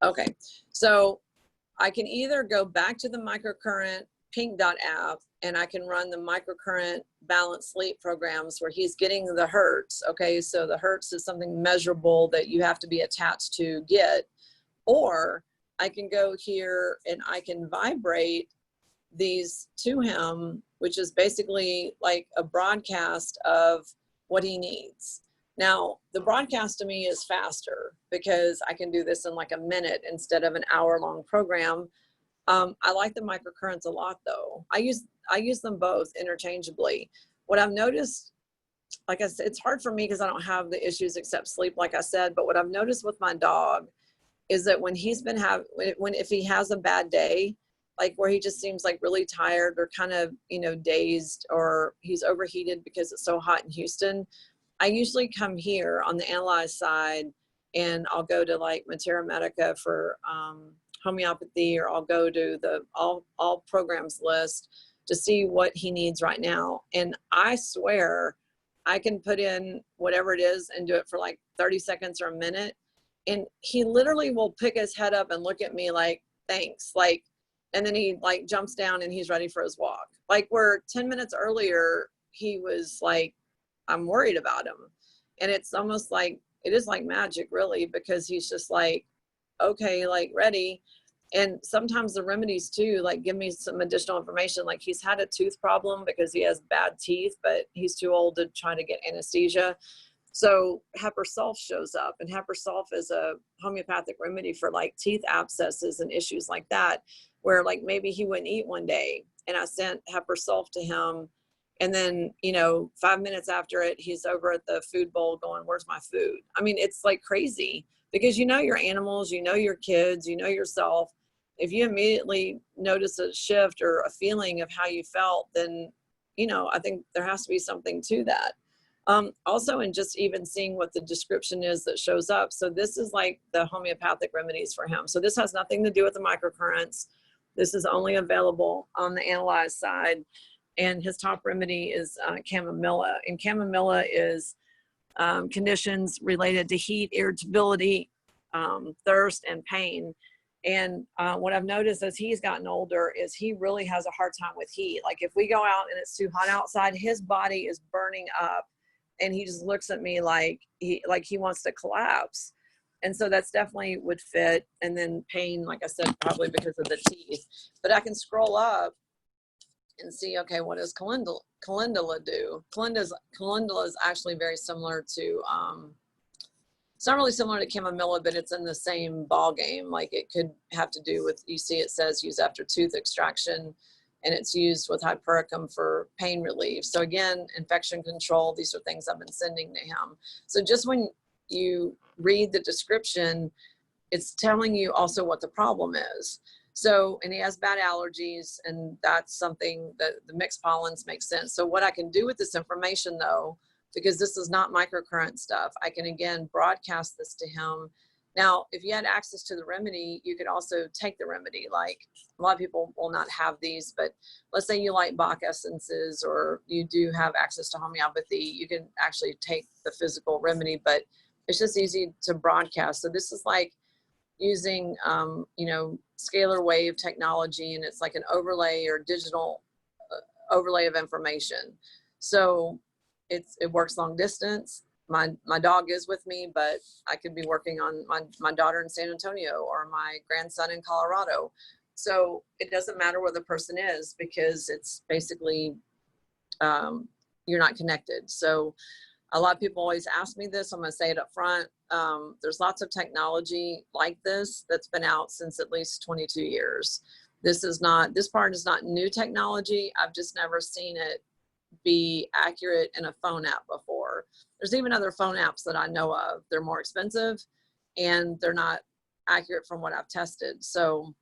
Okay, so I can either go back to the microcurrent Pink Dot app and I can run the microcurrent balanced sleep programs where he's getting the hertz. Okay, so the hertz is something measurable that you have to be attached to get. Or I can go here and I can vibrate these to him, which is basically like a broadcast of what he needs. Now, the broadcast to me is faster because I can do this in like a minute instead of an hour-long program. I like the microcurrents a lot though. I use them both interchangeably. What I've noticed, like I said, it's hard for me because I don't have the issues except sleep, like I said, but what I've noticed with my dog is that when he's been if he has a bad day, like where he just seems like really tired or kind of, dazed, or he's overheated because it's so hot in Houston, I usually come here on the analyze side and I'll go to like Matera Medica for homeopathy, or I'll go to the all programs list to see what he needs right now. And I swear I can put in whatever it is and do it for like 30 seconds or a minute. And he literally will pick his head up and look at me like, thanks. Like, and then he like jumps down and he's ready for his walk. Like where 10 minutes earlier, he was like, I'm worried about him. And it's almost like, it is like magic really, because he's just like, okay, like ready. And sometimes the remedies too, like give me some additional information. Like he's had a tooth problem because he has bad teeth, but he's too old to try to get anesthesia. So Heparsol shows up, and Heparsol is a homeopathic remedy for like teeth abscesses and issues like that, where like maybe he wouldn't eat one day and I sent Heparsol to him. And then, 5 minutes after it, he's over at the food bowl going, where's my food? I mean, it's like crazy because your animals, your kids, yourself. If you immediately notice a shift or a feeling of how you felt, then, I think there has to be something to that. Also, in just even seeing what the description is that shows up. So this is like the homeopathic remedies for him. So this has nothing to do with the microcurrents. This is only available on the analyzed side. And his top remedy is chamomilla. And chamomilla is conditions related to heat, irritability, thirst, and pain. And what I've noticed as he's gotten older is he really has a hard time with heat. Like if we go out and it's too hot outside, his body is burning up and he just looks at me like he wants to collapse. And so that's definitely would fit. And then pain, like I said, probably because of the teeth. But I can scroll up and see, okay, what does calendula do? Calendula is actually very similar to, it's not really similar to chamomilla, but it's in the same ball game. Like it could have to do with, you see it says use after tooth extraction, and it's used with hypericum for pain relief. So again, infection control, these are things I've been sending to him. So just when you read the description, it's telling you also what the problem is. So, and he has bad allergies, and that's something that the mixed pollens makes sense. So what I can do with this information though, because this is not microcurrent stuff, I can again broadcast this to him. Now, if you had access to the remedy, you could also take the remedy. Like a lot of people will not have these, but let's say you like Bach essences or you do have access to homeopathy, you can actually take the physical remedy, but it's just easy to broadcast. So this is like using, scalar wave technology, and it's like an overlay or digital overlay of information. So it works long distance. My dog is with me, but I could be working on my daughter in San Antonio or my grandson in Colorado. So it doesn't matter where the person is because it's basically, you're not connected. So a lot of people always ask me this. I'm going to say it up front. There's lots of technology like this that's been out since at least 22 years. This part is not new technology. I've just never seen it be accurate in a phone app before. There's even other phone apps that I know of. They're more expensive and they're not accurate from what I've tested. So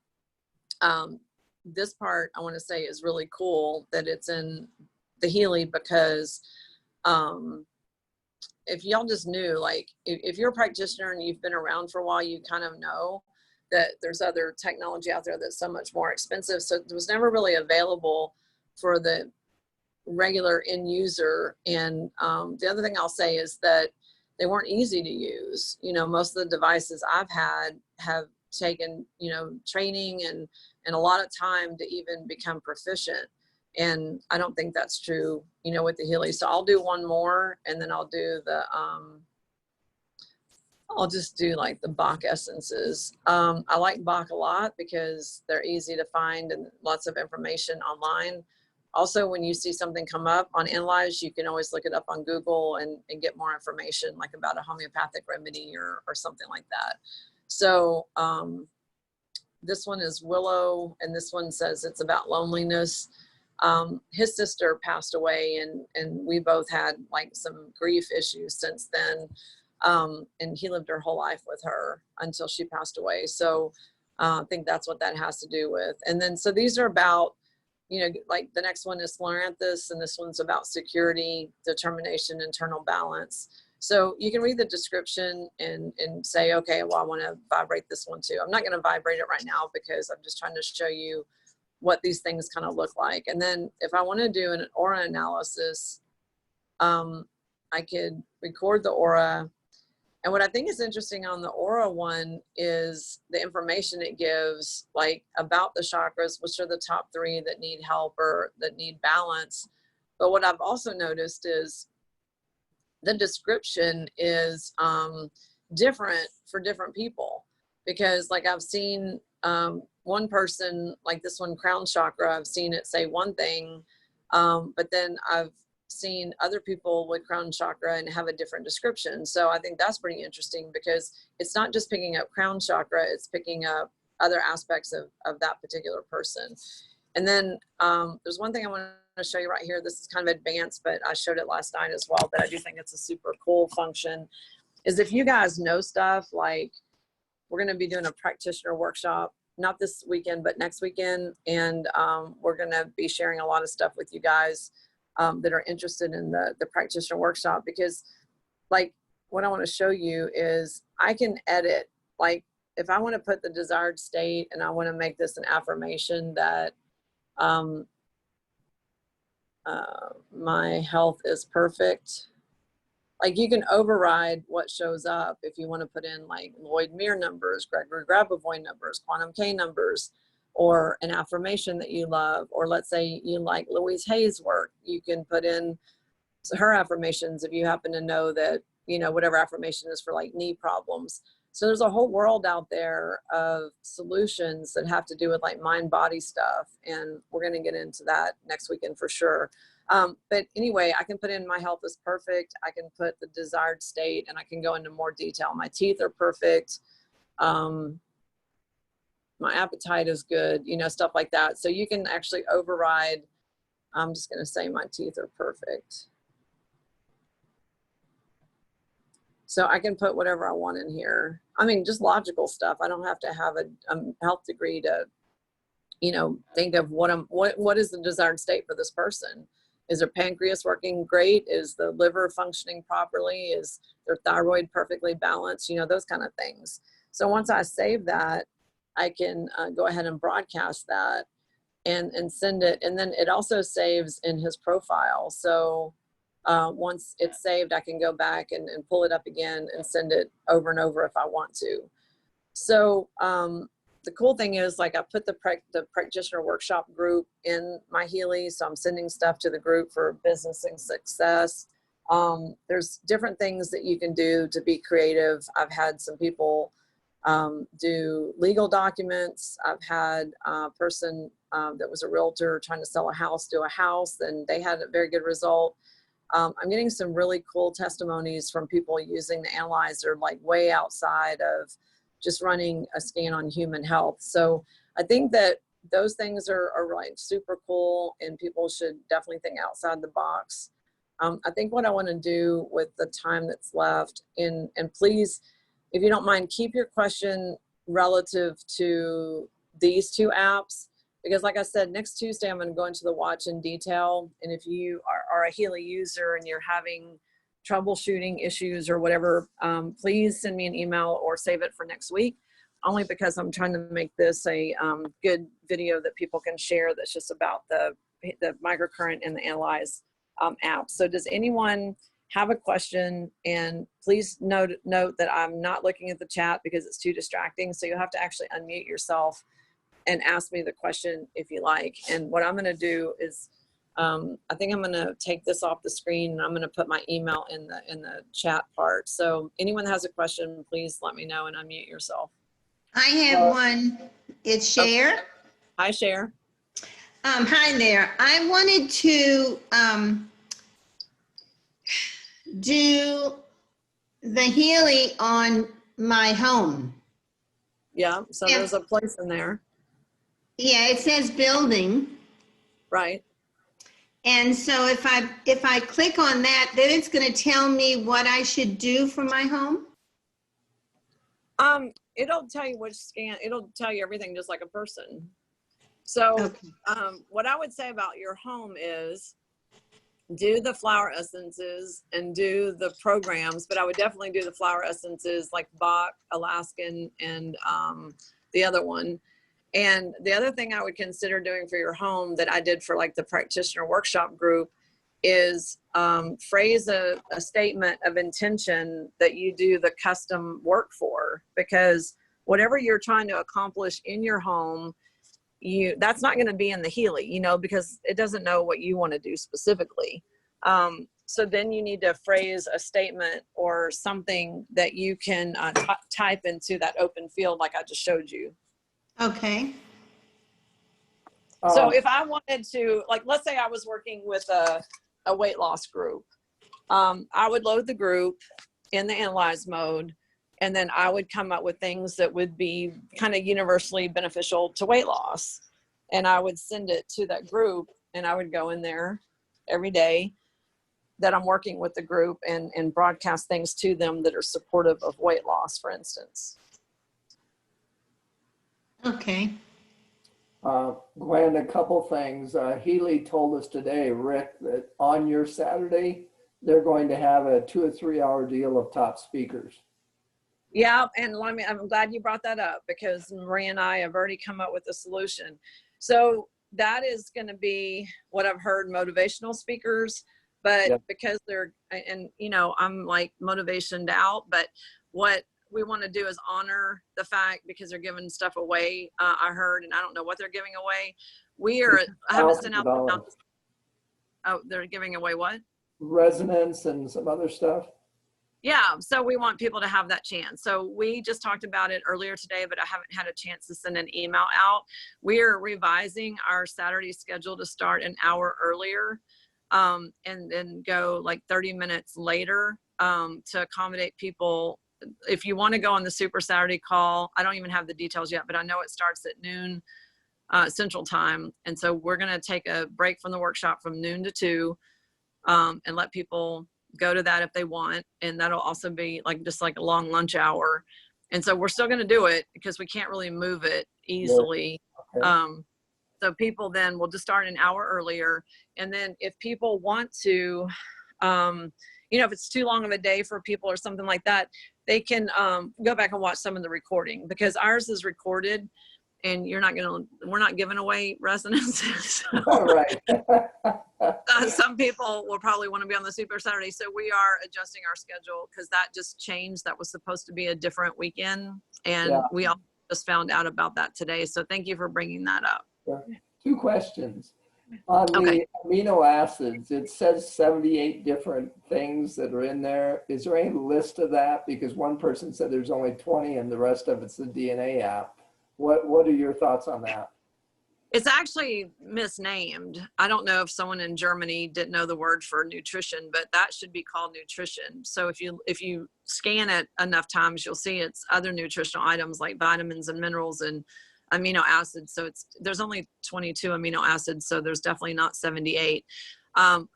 this part I want to say is really cool that it's in the Healy, because if y'all just knew, like if you're a practitioner and you've been around for a while, you kind of know that there's other technology out there that's so much more expensive. So it was never really available for the regular end user. And the other thing I'll say is that they weren't easy to use. Most of the devices I've had have taken, you know, training and a lot of time to even become proficient. And I don't think that's true, you know, with the Healy. So I'll do one more, and then I'll do the, I'll just do like the Bach essences. I like Bach a lot because they're easy to find and lots of information online. Also, when you see something come up on Analyze, you can always look it up on Google and get more information, like about a homeopathic remedy or something like that. So this one is Willow, and this one says it's about loneliness. His sister passed away, and we both had like some grief issues since then. And he lived her whole life with her until she passed away. So I think that's what that has to do with. And then, so these are about, you know, like the next one is Floranthus, and this one's about security, determination, internal balance. So you can read the description and say, okay, well, I want to vibrate this one too. I'm not going to vibrate it right now because I'm just trying to show you what these things kind of look like. And then if I want to do an aura analysis, I could record the aura. And what I think is interesting on the aura one is the information it gives, like about the chakras, which are the top 3 that need help or that need balance. But what I've also noticed is the description is different for different people, because like I've seen one person, like this one, crown chakra, I've seen it say one thing, but then I've seen other people with crown chakra and have a different description. So I think that's pretty interesting, because it's not just picking up crown chakra, it's picking up other aspects of that particular person. And then there's one thing I want to show you right here. This is kind of advanced, but I showed it last night as well, but I do think it's a super cool function, is if you guys know stuff, like we're going to be doing a practitioner workshop, not this weekend, but next weekend. And we're going to be sharing a lot of stuff with you guys that are interested in the practitioner workshop, because like what I want to show you is I can edit, like if I want to put the desired state and I want to make this an affirmation that my health is perfect. Like you can override what shows up if you want to put in like Lloyd Meir numbers, Gregory Grabavoy numbers, Quantum K numbers, or an affirmation that you love. Or let's say you like Louise Hay's work, you can put in her affirmations if you happen to know that, you know, whatever affirmation is for like knee problems. So there's a whole world out there of solutions that have to do with like mind body stuff. And we're going to get into that next weekend for sure. But anyway, I can put in my health is perfect. I can put the desired state, and I can go into more detail. My teeth are perfect. My appetite is good, you know, stuff like that. So you can actually override. I'm just going to say my teeth are perfect. So I can put whatever I want in here. I mean, just logical stuff. I don't have to have a health degree to, you know, think of what is the desired state for this person. Is their pancreas working great? Is the liver functioning properly? Is their thyroid perfectly balanced? You know, those kind of things. So once I save that, I can go ahead and broadcast that and send it. And then it also saves in his profile. So once it's saved, I can go back and pull it up again and send it over and over if I want to. So the cool thing is, like, I put the practitioner workshop group in my Healy, so I'm sending stuff to the group for business and success. There's different things that you can do to be creative. I've had some people do legal documents. I've had a person that was a realtor trying to sell a house, do a house, and they had a very good result. I'm getting some really cool testimonies from people using the analyzer, like way outside of just running a scan on human health. So I think that those things are like super cool, and people should definitely think outside the box. I think what I want to do with the time that's left, and please, if you don't mind, keep your question relative to these two apps, because like I said, next Tuesday, I'm going to go into the watch in detail. And if you are a Healy user and you're having troubleshooting issues or whatever, please send me an email or save it for next week, only because I'm trying to make this a good video that people can share that's just about the microcurrent and the Analyze app. So does anyone have a question, and please note that I'm not looking at the chat because it's too distracting. So you have to actually unmute yourself and ask me the question if you like. And what I'm going to do is, I think I'm going to take this off the screen, and I'm going to put my email in the chat part. So anyone that has a question, please let me know and unmute yourself. I have one. It's Cher. Okay. Hi, Cher. Hi there. I wanted to do the Healy on my home. Yeah, so there's a place in there. Yeah, it says building. Right. And so if I click on that, then it's going to tell me what I should do for my home. It'll tell you which scan. It'll tell you everything just like a person. So, Okay. what I would say about your home is do the flower essences and do the programs, but I would definitely do the flower essences like Bach, Alaskan, and the other one. And the other thing I would consider doing for your home that I did for like the practitioner workshop group is phrase a statement of intention that you do the custom work for, because whatever you're trying to accomplish in your home, that's not going to be in the Healy, you know, because it doesn't know what you want to do specifically. So then you need to phrase a statement or something that you can type into that open field like I just showed you. Okay. So if I wanted to, like, let's say I was working with a weight loss group, I would load the group in the analyze mode, and then I would come up with things that would be kind of universally beneficial to weight loss. And I would send it to that group, and I would go in there every day that I'm working with the group and broadcast things to them that are supportive of weight loss, for instance. Okay. Gwen, a couple things. Healy told us today, Rick, that on your Saturday, they're going to have a 2 or 3 hour deal of top speakers. Yeah, and I'm glad you brought that up, because Marie and I have already come up with a solution. So that is going to be what I've heard, motivational speakers, but Yep. because they're, and you know, I'm like motivationed out, but what we want to do is honor the fact, because they're giving stuff away. I heard, and I don't know what they're giving away. I haven't sent out the, oh, they're giving away what? Resonance and some other stuff. Yeah, so we want people to have that chance. So we just talked about it earlier today, but I haven't had a chance to send an email out. We are revising our Saturday schedule to start an hour earlier, and then go like 30 minutes later, to accommodate people. If you want to go on the Super Saturday call, I don't even have the details yet, but I know it starts at noon Central Time. And so we're going to take a break from the workshop from noon to 2, and let people go to that if they want. And that'll also be like just like a long lunch hour. And so we're still going to do it because we can't really move it easily. Yeah. Okay. So people then will just start an hour earlier. And then if people want to, you know, if it's too long of a day for people or something like that, they can go back and watch some of the recording, because ours is recorded, and we're not giving away resonances. All right. Some people will probably want to be on the Super Saturday. So we are adjusting our schedule because that just changed. That was supposed to be a different weekend. And Yeah. we all just found out about that today. So thank you for bringing that up. 2 questions. On the amino acids, it says 78 different things that are in there. Is there any list of that? Because one person said there's only 20 and the rest of it's the DNA app. What are your thoughts on that? It's actually misnamed. I don't know if someone in Germany didn't know the word for nutrition, but that should be called nutrition. So if you scan it enough times, you'll see it's other nutritional items like vitamins and minerals and amino acids. So there's only 22 amino acids, so there's definitely not 78.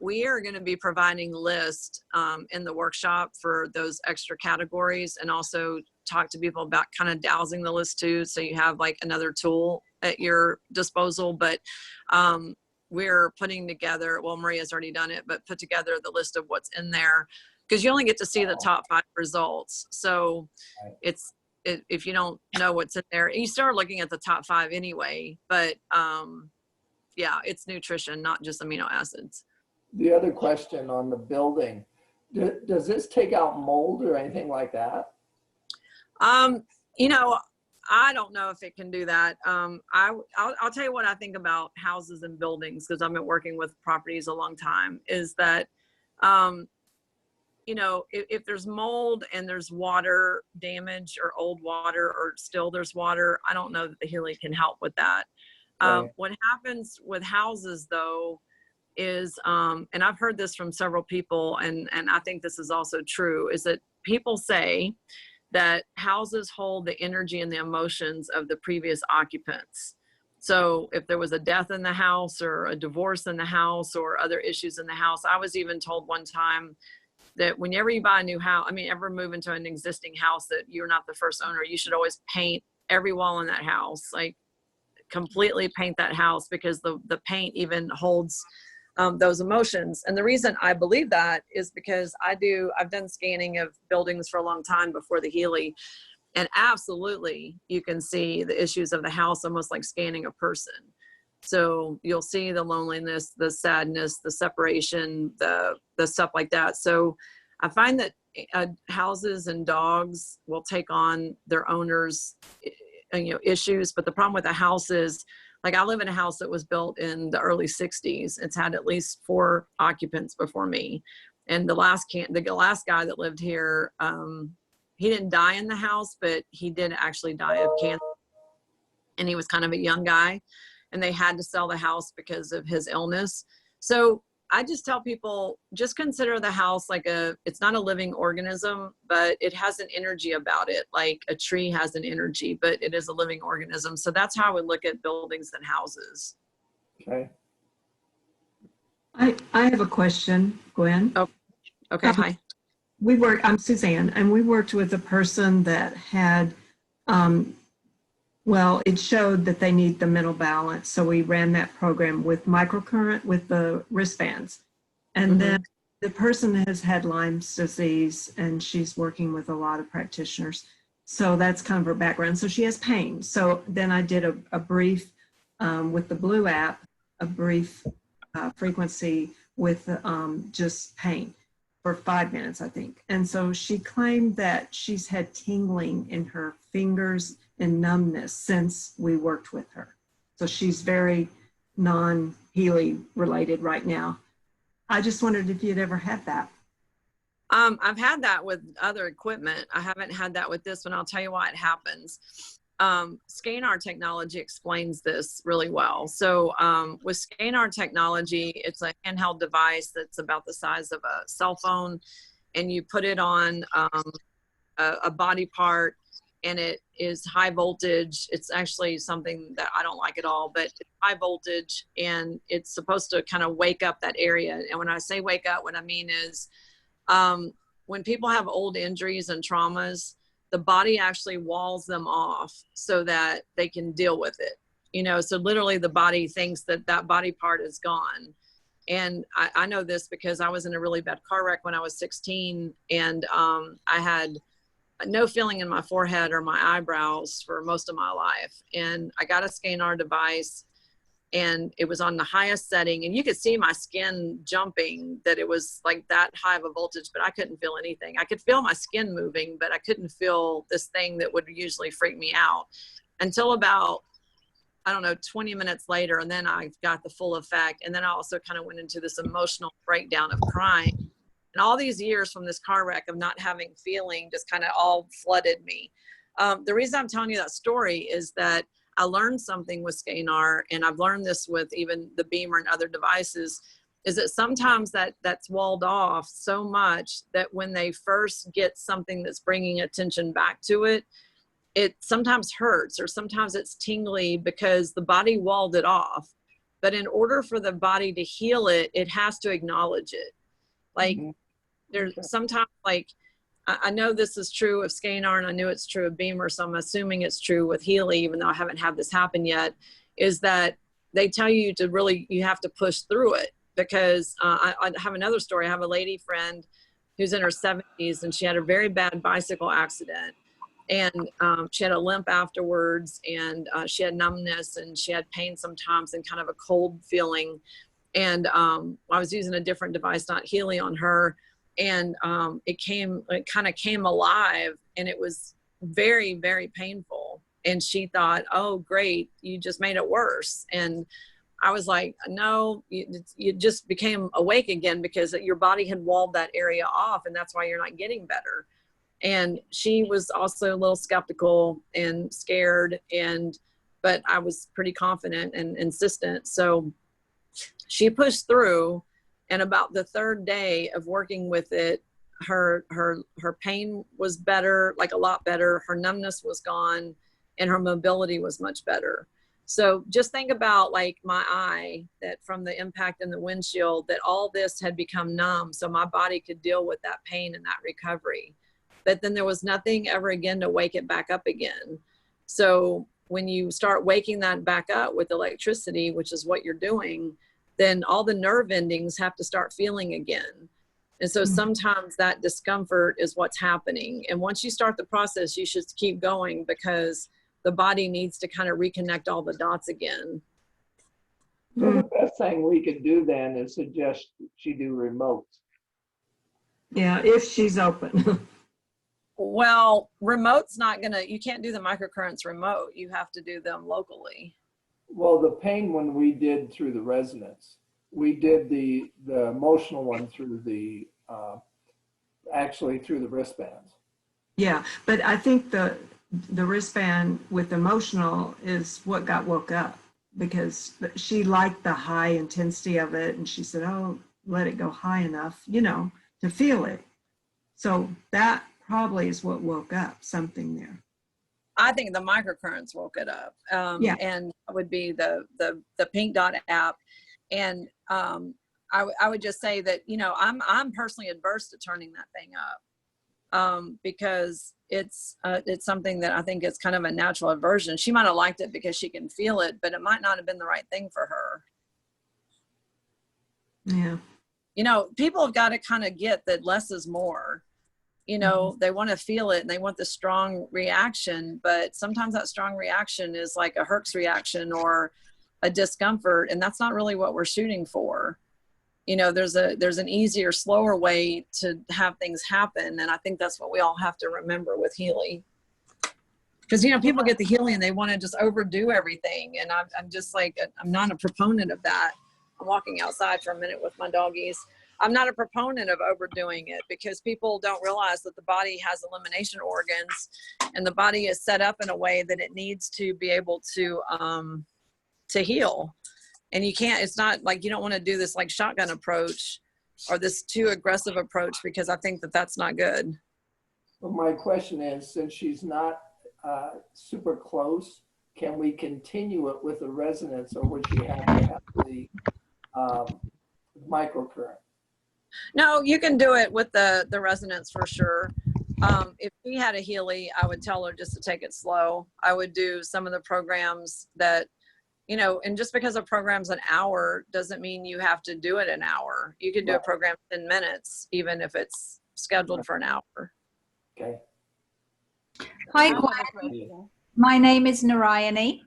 We are going to be providing lists in the workshop for those extra categories, and also talk to people about kind of dowsing the list too, so you have like another tool at your disposal. But we're putting together, well, Maria's already done it, but put together the list of what's in there, because you only get to see the top 5 results. So if you don't know what's in there, you start looking at the top 5 anyway. But yeah, it's nutrition, not just amino acids. The other question on the building, Does this take out mold or anything like that? You know, I don't know if it can do that. I'll tell you what I think about houses and buildings, because I've been working with properties a long time, is that, you know, if there's mold and there's water damage or old water, or still there's water, I don't know that the Healy can help with that. Right. What happens with houses though is, and I've heard this from several people, and I think this is also true, is that people say that houses hold the energy and the emotions of the previous occupants. So if there was a death in the house or a divorce in the house or other issues in the house, I was even told one time that whenever you buy a new house, I mean, ever move into an existing house that you're not the first owner, you should always paint every wall in that house, like completely paint that house, because the paint even holds those emotions. And the reason I believe that is because I've done scanning of buildings for a long time before the Healy, and absolutely you can see the issues of the house almost like scanning a person. So you'll see the loneliness, the sadness, the separation, the stuff like that. So I find that houses and dogs will take on their owners, issues. But the problem with a house is, like, I live in a house that was built in the early 60s. It's had at least 4 occupants before me. And the last guy that lived here, he didn't die in the house, but he did actually die of cancer. And he was kind of a young guy, and they had to sell the house because of his illness. So I just tell people, just consider the house like it's not a living organism, but it has an energy about it. Like a tree has an energy, but it is a living organism. So that's how I would look at buildings and houses. Okay. I have a question, Gwen. Oh, okay. Hi. I'm Suzanne, and we worked with a person that had, it showed that they need the mental balance. So we ran that program with microcurrent with the wristbands. And then the person has had Lyme's disease, and she's working with a lot of practitioners. So that's kind of her background. So she has pain. So then I did a brief, with the Blue app, a brief frequency with just pain for 5 minutes, I think. And so she claimed that she's had tingling in her fingers and numbness since we worked with her. So she's very non-Healy related right now. I just wondered if you'd ever had that. I've had that with other equipment. I haven't had that with this one. I'll tell you why it happens. Scanar technology explains this really well. So with Scanar technology, it's a handheld device that's about the size of a cell phone, and you put it on a body part, and it is high voltage. It's actually something that I don't like at all, but it's high voltage, and it's supposed to kind of wake up that area. And when I say wake up, what I mean is when people have old injuries and traumas, the body actually walls them off so that they can deal with it. So literally the body thinks that that body part is gone. And I know this because I was in a really bad car wreck when I was 16, and I had no feeling in my forehead or my eyebrows for most of my life. And I got a Scanar device, and it was on the highest setting, and you could see my skin jumping, that it was like that high of a voltage, but I couldn't feel anything. I could feel my skin moving, but I couldn't feel this thing that would usually freak me out until about, 20 minutes later. And then I got the full effect. And then I also kind of went into this emotional breakdown of crying. And all these years from this car wreck of not having feeling just kind of all flooded me. The reason I'm telling you that story is that I learned something with Scanar, and I've learned this with even the Beamer and other devices, is that sometimes that's walled off so much that when they first get something that's bringing attention back to it, it sometimes hurts, or sometimes it's tingly because the body walled it off. But in order for the body to heal it, it has to acknowledge it. Like there's sometimes, like, I know this is true of Scanar, and I knew it's true of Beamer, so I'm assuming it's true with Healy, even though I haven't had this happen yet, is that they tell you to really, you have to push through it. Because I have another story. I have a lady friend who's in her 70s, and she had a very bad bicycle accident. And she had a limp afterwards, and she had numbness, and she had pain sometimes, and kind of a cold feeling. And I was using a different device, not Healy, on her. And it kind of came alive, and it was very, very painful. And she thought, oh, great, you just made it worse. And I was like, no, you just became awake again because your body had walled that area off, and that's why you're not getting better. And she was also a little skeptical and scared, but I was pretty confident and insistent. So she pushed through, and about the third day of working with it, her pain was better, like a lot better. Her numbness was gone, and her mobility was much better. So just think about like my eye, that from the impact in the windshield, that all this had become numb so my body could deal with that pain and that recovery. But then there was nothing ever again to wake it back up again. So when you start waking that back up with electricity, which is what you're doing, then all the nerve endings have to start feeling again. And so sometimes that discomfort is what's happening. And once you start the process, you should keep going, because the body needs to kind of reconnect all the dots again. So the best thing we could do then is suggest she do remotes. Yeah, if she's open. Well, remote's not gonna, you can't do the microcurrents remote. You have to do them locally. Well, the pain one we did through the resonance. We did the emotional one through the, actually through the wristbands. Yeah, but I think the wristband with emotional is what got woke up, because she liked the high intensity of it, and she said, oh, let it go high enough, you know, to feel it. So that probably is what woke up something there. I think the microcurrents woke it up. Yeah. And that would be the Pink Dot app. And I would just say that, you know, I'm personally adverse to turning that thing up, because it's something that I think is kind of a natural aversion. She might have liked it because she can feel it, but it might not have been the right thing for her. Yeah. You know, people have got to kind of get that less is more. You know, they want to feel it and they want the strong reaction, but sometimes that strong reaction is like a Herx reaction or a discomfort, and that's not really what we're shooting for. You know, there's an easier, slower way to have things happen, and I think that's what we all have to remember with Healy. Because, you know, people get the Healy and they want to just overdo everything, and I'm just like, I'm not a proponent of that. I'm walking outside for a minute with my doggies. I'm not a proponent of overdoing it, because people don't realize that the body has elimination organs, and the body is set up in a way that it needs to be able to heal. And you can't, it's not like, you don't want to do this like shotgun approach or this too aggressive approach, because I think that that's not good. Well, my question is, since she's not super close, can we continue it with the resonance, or would she have to have the microcurrent? No, you can do it with the resonance for sure. If she had a Healy, I would tell her just to take it slow. I would do some of the programs that, you know, and just because a program's an hour doesn't mean you have to do it an hour. You could do a program in 10 minutes, even if it's scheduled for an hour. Okay. Hi, Gwen. My name is Narayani.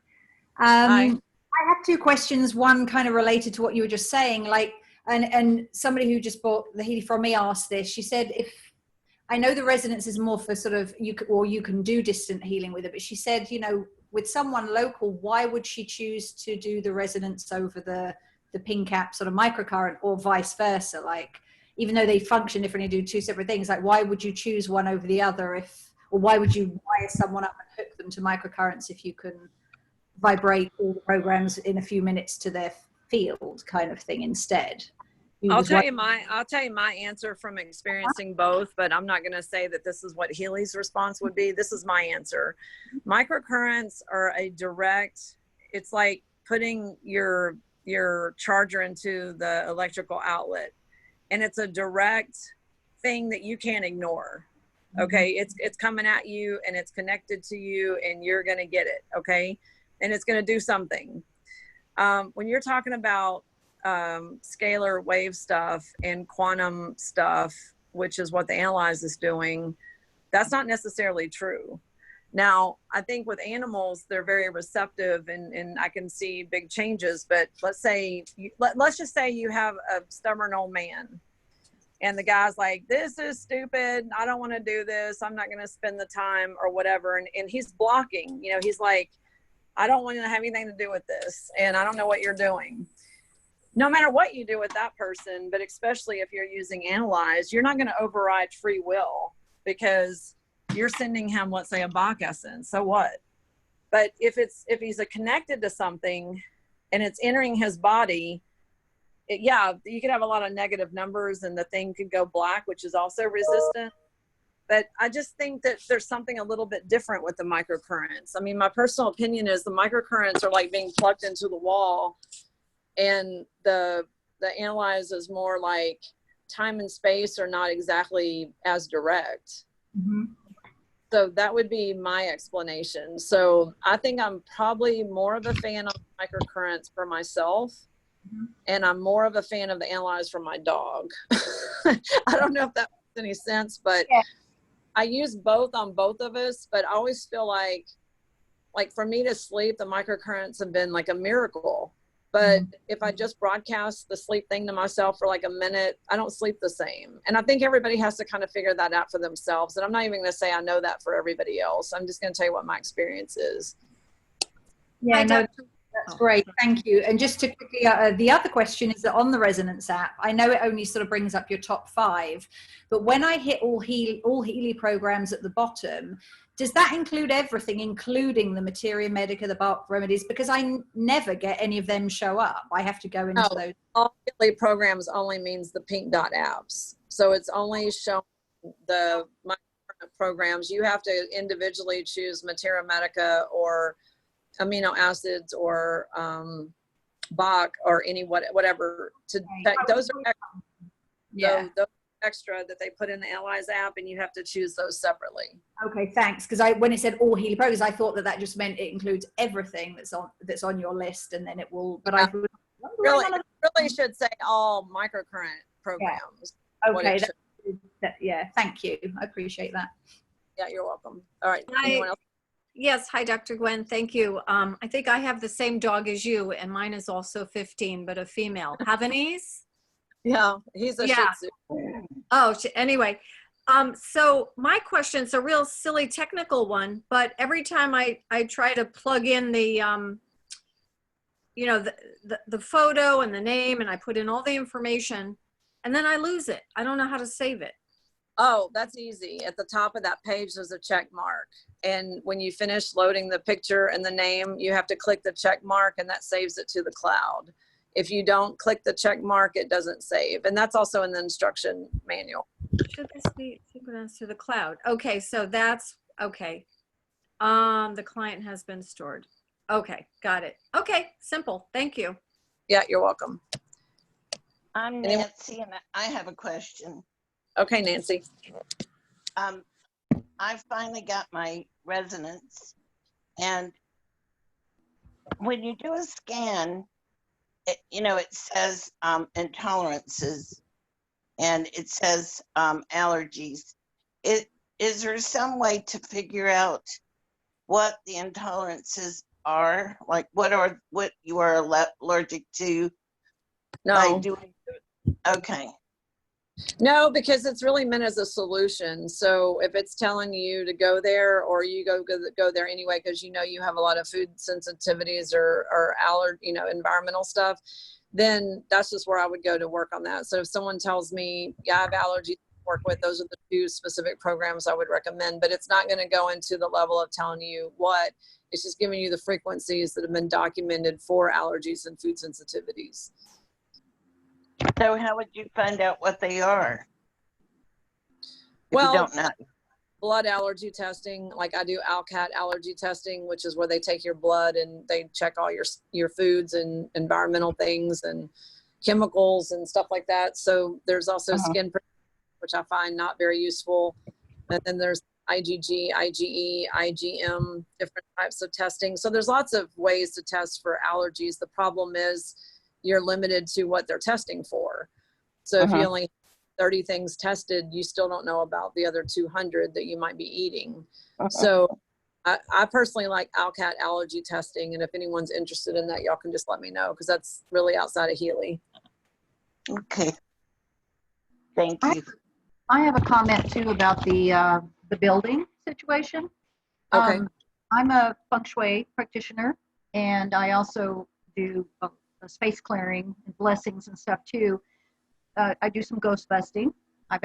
Hi. I have two questions. One kind of related to what you were just saying, like, and somebody who just bought the Healy from me asked this. She said, if I know the resonance is more for sort of you can do distant healing with it, but she said, you know, with someone local, why would she choose to do the resonance over the pink app sort of microcurrent, or vice versa? Like, even though they function differently, do two separate things, like why would you choose one over the other, or why would you wire someone up and hook them to microcurrents if you can vibrate all the programs in a few minutes to their field, kind of thing, instead? I'll tell you my answer from experiencing both, but I'm not going to say that this is what Healy's response would be. This is my answer. Microcurrents are a direct, it's like putting your charger into the electrical outlet, and it's a direct thing that you can't ignore. Okay. It's coming at you, and it's connected to you, and you're going to get it. Okay. And it's going to do something. When you're talking about scalar wave stuff and quantum stuff, which is what the analyze is doing, that's not necessarily true. Now, I think with animals, they're very receptive, and I can see big changes. But let's just say you have a stubborn old man, And the guy's like, this is stupid. I don't want to do this. I'm not going to spend the time or whatever. And he's blocking, you know, he's like, I don't want to have anything to do with this. And I don't know what you're doing. No matter what you do with that person, but especially if you're using Analyze, you're not going to override free will because you're sending him, let's say, a Bach essence. So what? But if he's connected to something and it's entering his body, yeah, you could have a lot of negative numbers and the thing could go black, which is also resistant. But I just think that there's something a little bit different with the microcurrents. I mean, my personal opinion is the microcurrents are like being plugged into the wall, and the Analyze is more like time and space are not exactly as direct. Mm-hmm. So that would be my explanation. So I think I'm probably more of a fan of microcurrents for myself. And I'm more of a fan of the Analyze for my dog. I don't know if that makes any sense, but yeah. I use both on both of us, but I always feel like for me to sleep, the microcurrents have been like a miracle. But if I just broadcast the sleep thing to myself for like a minute, I don't sleep the same. And I think everybody has to kind of figure that out for themselves. And I'm not even going to say I know that for everybody else. I'm just going to tell you what my experience is. Yeah, no, that's great. Thank you. And just to quickly, the other question is that on the Resonance app, I know it only sort of brings up your top 5, but when I hit all Healy programs at the bottom, does that include everything, including the Materia Medica, the Bach remedies? Because I never get any of them show up. I have to go into those. All Healy programs only means the pink dot apps. So it's only showing the programs. You have to individually choose Materia Medica or amino acids or Bach or whatever to those are extra, those extra that they put in the Analyze app, and you have to choose those separately. Okay, thanks. Because when it said all Healy programs, I thought that just meant it includes everything that's on your list, and then it will. But I really should say all microcurrent programs. Yeah. Okay. Yeah. Thank you. I appreciate that. Yeah, you're welcome. All right. Anyone else? Yes. Hi, Dr. Gwen. Thank you. I think I have the same dog as you, and mine is also 15, but a female. Havanese? Yeah, he's a Shih Tzu. Oh, anyway. So my question's a real silly technical one, but every time I try to plug in the, the photo and the name, and I put in all the information, and then I lose it. I don't know how to save it. Oh, that's easy. At the top of that page, there's a check mark. And when you finish loading the picture and the name, you have to click the check mark, and that saves it to the cloud. If you don't click the check mark, it doesn't save. And that's also in the instruction manual. Should this be synchronized to the cloud? Okay, so that's okay. The client has been stored. Okay, got it. Okay, simple. Thank you. Yeah, you're welcome. I'm Nancy, and I have a question. Okay, Nancy. I finally got my resonance, and when you do a scan, it says intolerances, and it says allergies. Is there some way to figure out what the intolerances are? Like what you are allergic to? No. Okay. No, because it's really meant as a solution. So if it's telling you to go there, or you go there anyway because you have a lot of food sensitivities or environmental stuff, then that's just where I would go to work on that. So if someone tells me, yeah, I have allergies to work with, those are the 2 specific programs I would recommend. But it's not going to go into the level of telling you what. It's just giving you the frequencies that have been documented for allergies and food sensitivities. So how would you find out what they are? Well, you don't know. Blood allergy testing, like I do ALCAT allergy testing, which is where they take your blood and they check all your foods and environmental things and chemicals and stuff like that. So there's also skin, which I find not very useful. And then there's IgG, IgE, IgM, different types of testing. So there's lots of ways to test for allergies. The problem is you're limited to what they're testing for. So if you only have 30 things tested, you still don't know about the other 200 that you might be eating. So I personally like ALCAT allergy testing. And if anyone's interested in that, y'all can just let me know, because that's really outside of Healy. Okay. Thank you. I have a comment too about the building situation. Okay. I'm a feng shui practitioner, and I also do a space clearing and blessings and stuff too. I do some ghost busting. I'm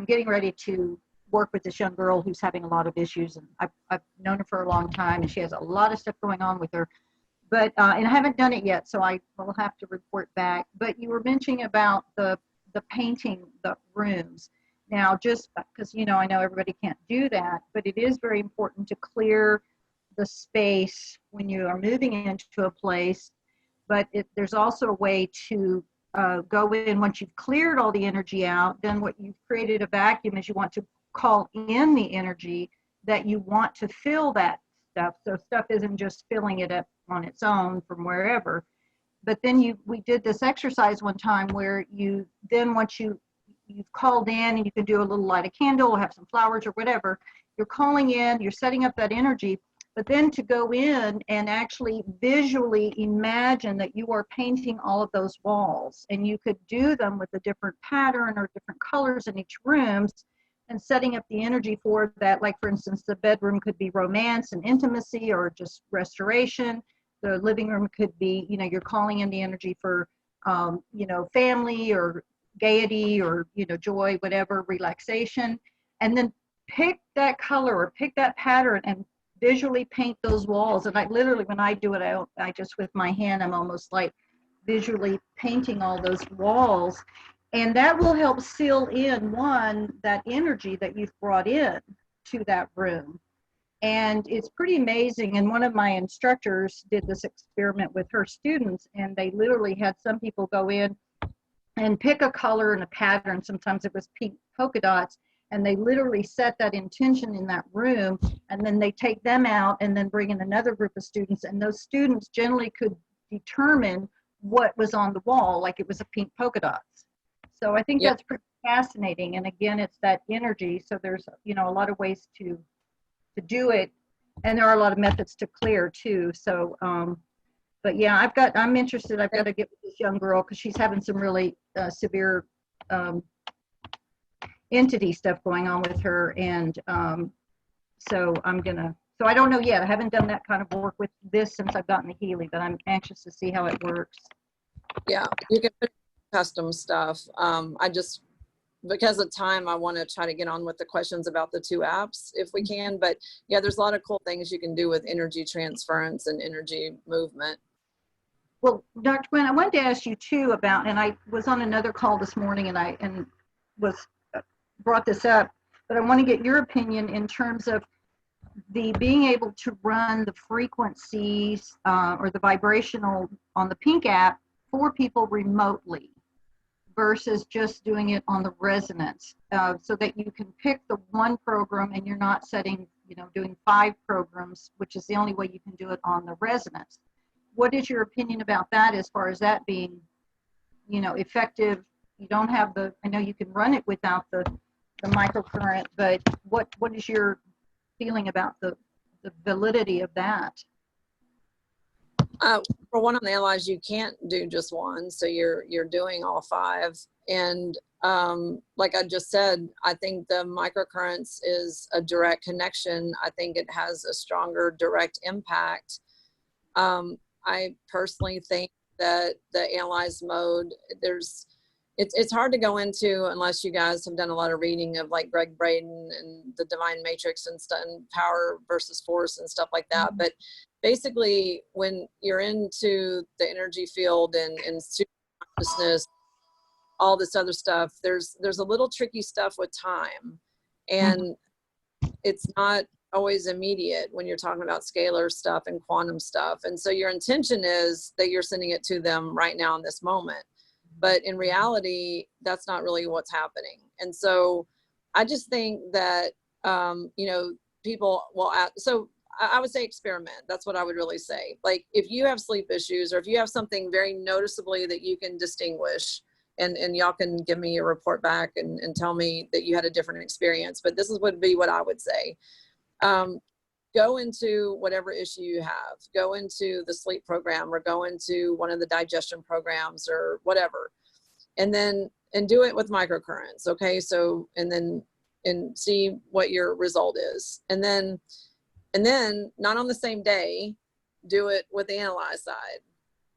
getting ready to work with this young girl who's having a lot of issues, and I've known her for a long time, and she has a lot of stuff going on with her. But and I haven't done it yet, so I will have to report back. But you were mentioning about the painting the rooms. Now, just because, you know, I know everybody can't do that, but it is very important to clear the space when you are moving into a place. But there's also a way to go in once you've cleared all the energy out. Then what you've created a vacuum is you want to call in the energy that you want to fill that stuff. So stuff isn't just filling it up on its own from wherever. But then we did this exercise one time where once you've called in, and you can do a little light a candle or have some flowers or whatever, you're calling in, you're setting up that energy, but then to go in and actually visually imagine that you are painting all of those walls, and you could do them with a different pattern or different colors in each room, and setting up the energy for that. Like, for instance, the bedroom could be romance and intimacy or just restoration. The living room could be, you know, you're calling in the energy for, you know, family or gaiety or, you know, joy, whatever, relaxation. And then pick that color or pick that pattern and visually paint those walls. And I literally, when I do it, I just, with my hand, I'm almost like visually painting all those walls. And that will help seal in, that energy that you've brought in to that room. And it's pretty amazing. And one of my instructors did this experiment with her students, and they literally had some people go in and pick a color and a pattern. Sometimes it was pink polka dots, and they literally set that intention in that room, and then they take them out and then bring in another group of students, and those students generally could determine what was on the wall, like it was a pink polka dots. So I think that's pretty fascinating. And again, it's that energy. So there's, you know, a lot of ways to do it, and there are a lot of methods to clear too. So but yeah, I'm interested. I've got to get with this young girl because she's having some really severe entity stuff going on with her, and so I don't know yet. I haven't done that kind of work with this since I've gotten the Healy, but I'm anxious to see how it works. Yeah, you can put custom stuff. Because of time, I want to try to get on with the questions about the two apps if we can. But yeah, there's a lot of cool things you can do with energy transference and energy movement. Well, Dr. Gwen, I wanted to ask you too about, and I was on another call this morning and brought this up, but I want to get your opinion in terms of being able to run the frequencies or the vibrational on the Pink app for people remotely, versus just doing it on the resonance, so that you can pick the one program and you're not doing 5 programs, which is the only way you can do it on the resonance. What is your opinion about that, as far as that being, you know, effective? You don't have I know you can run it without the microcurrent, but what is your feeling about the validity of that? For one, on the analyze, you can't do just one, so you're doing all 5. And like I just said, I think the microcurrents is a direct connection. I think it has a stronger direct impact. I personally think that the analyze mode, it's hard to go into unless you guys have done a lot of reading of like Greg Braden and the Divine Matrix and stuff, and Power versus Force and stuff like that. But basically, when you're into the energy field and super consciousness, all this other stuff, there's a little tricky stuff with time, and it's not always immediate when you're talking about scalar stuff and quantum stuff. And so your intention is that you're sending it to them right now in this moment. But in reality, that's not really what's happening. And so I just think that, you know, people will so I would say experiment. That's what I would really say. Like, if you have sleep issues, or if you have something very noticeably that you can distinguish, and y'all can give me a report back and tell me that you had a different experience, but this would be what I would say. Go into whatever issue you have, go into the sleep program, or go into one of the digestion programs or whatever. And then and do it with microcurrents. Okay. So, and see what your result is. And then not on the same day, do it with the analyze side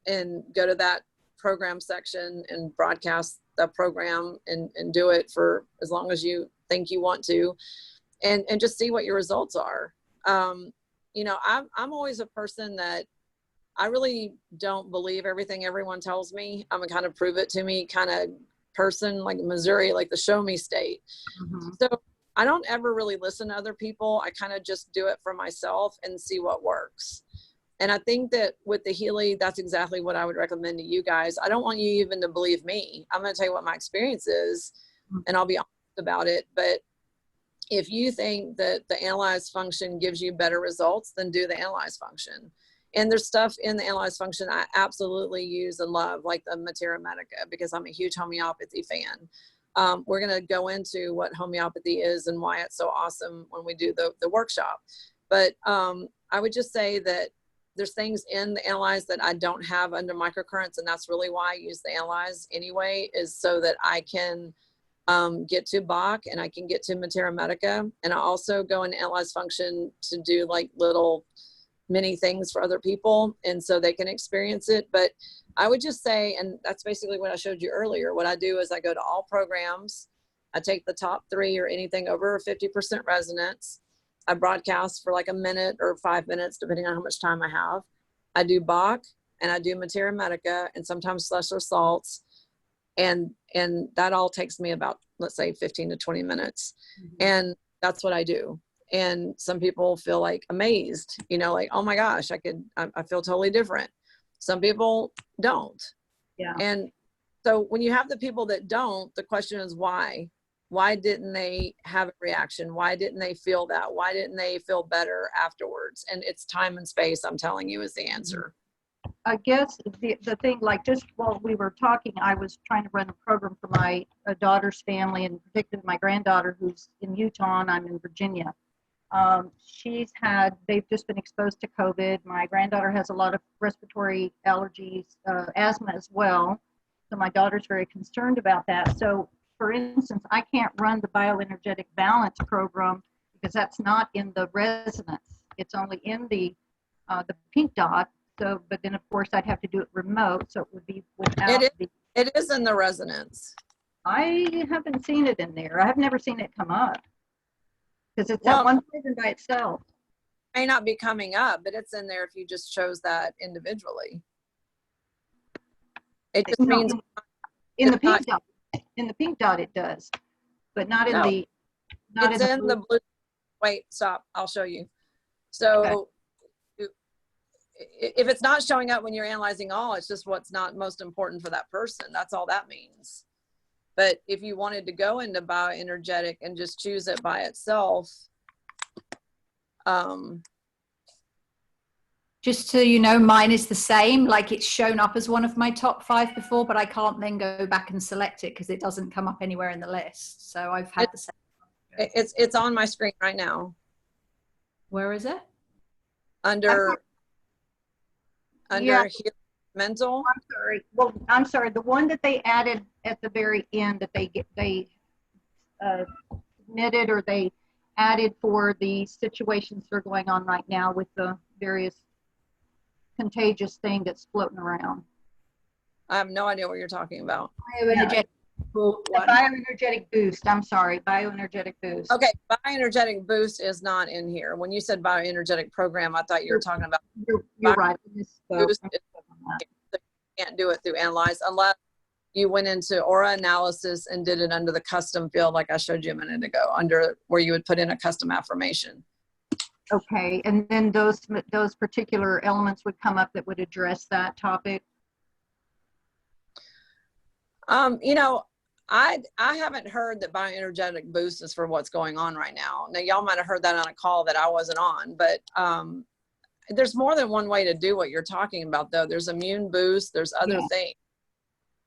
and go to that program section and broadcast the program and do it for as long as you think you want to, and just see what your results are. You know, I'm always a person that I really don't believe everything everyone tells me. I'm a kind of prove it to me kind of person, like Missouri, like the show me state. Mhm. So I don't ever really listen to other people. I kind of just do it for myself and see what works. And I think that with the Healy, that's exactly what I would recommend to you guys. I don't want you even to believe me. I'm going to tell you what my experience is, and I'll be honest about it. But if you think that the analyze function gives you better results, then do the analyze function. And there's stuff in the analyze function I absolutely use and love, like the Matera Medica, because I'm a huge homeopathy fan. We're going to go into what homeopathy is and why it's so awesome when we do the workshop. But I would just say that there's things in the analyze that I don't have under microcurrents, and that's really why I use the analyze anyway, is so that I can get to Bach and I can get to Matera Medica. And I also go in analyze function to do like little many things for other people, and so they can experience it. But I would just say, and that's basically what I showed you earlier, what I do is I go to all programs, I take the top 3 or anything over 50% resonance, I broadcast for like a minute or 5 minutes depending on how much time I have. I do Bach and I do Matera Medica and sometimes lesser salts, and that all takes me about, let's say, 15 to 20 minutes. And that's what I do. And some people feel like amazed, you know, like, oh my gosh, I feel totally different. Some people don't. Yeah. And so when you have the people that don't, the question is why? Why didn't they have a reaction? Why didn't they feel that? Why didn't they feel better afterwards? And it's time and space, I'm telling you, is the answer. I guess the thing, like just while we were talking, I was trying to run a program for my daughter's family, and particularly my granddaughter who's in Utah and I'm in Virginia. They've just been exposed to COVID. My granddaughter has a lot of respiratory allergies, asthma as well. So my daughter's very concerned about that. So for instance, I can't run the bioenergetic balance program because that's not in the resonance. It's only in the pink dot. So, but then of course I'd have to do it remote. So it would be without it is in the resonance. I haven't seen it in there. I have never seen it come up. Because it's that one program by itself. May not be coming up, but it's in there if you just chose that individually. It just means in the pink dot. In the pink dot it does, but not in the. Not it's in the blue. Wait, stop. I'll show you. So if it's not showing up when you're analyzing all, it's just what's not most important for that person. That's all that means. But if you wanted to go into bioenergetic and just choose it by itself, just so you know, mine is the same. Like it's shown up as one of my top 5 before, but I can't then go back and select it because it doesn't come up anywhere in the list. So I've had the same. It's on my screen right now. Where is it? Under mental. I'm sorry. Well, I'm sorry. The one that they added at the very end that they submitted or they added for the situations that are going on right now with the various contagious thing that's floating around. I have no idea what you're talking about. Bioenergetic, bioenergetic boost. I'm sorry, bioenergetic boost. Okay, bioenergetic boost is not in here. When you said bioenergetic program, I thought you were talking about. You're right. Boost you can't do it through analyze unless you went into aura analysis and did it under the custom field, like I showed you a minute ago, under where you would put in a custom affirmation. Okay, and then those particular elements would come up that would address that topic. You know, I haven't heard that bioenergetic boost is for what's going on right now. Now, y'all might have heard that on a call that I wasn't on, but there's more than one way to do what you're talking about, though. There's immune boost, there's other things.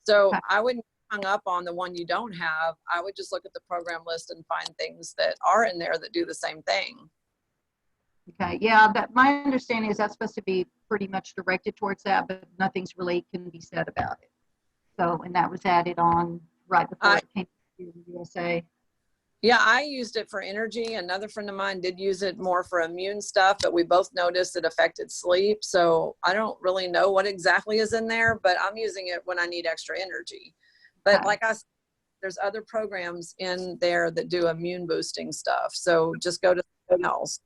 So I wouldn't get hung up on the one you don't have. I would just look at the program list and find things that are in there that do the same thing. Okay, yeah, that my understanding is that's supposed to be pretty much directed towards that, but nothing's really can be said about it. So, and that was added on right before it came to the USA. Yeah, I used it for energy. Another friend of mine did use it more for immune stuff, but we both noticed it affected sleep. So I don't really know what exactly is in there, but I'm using it when I need extra energy. But Okay. like I said, there's other programs in there that do immune boosting stuff. So just go to something else.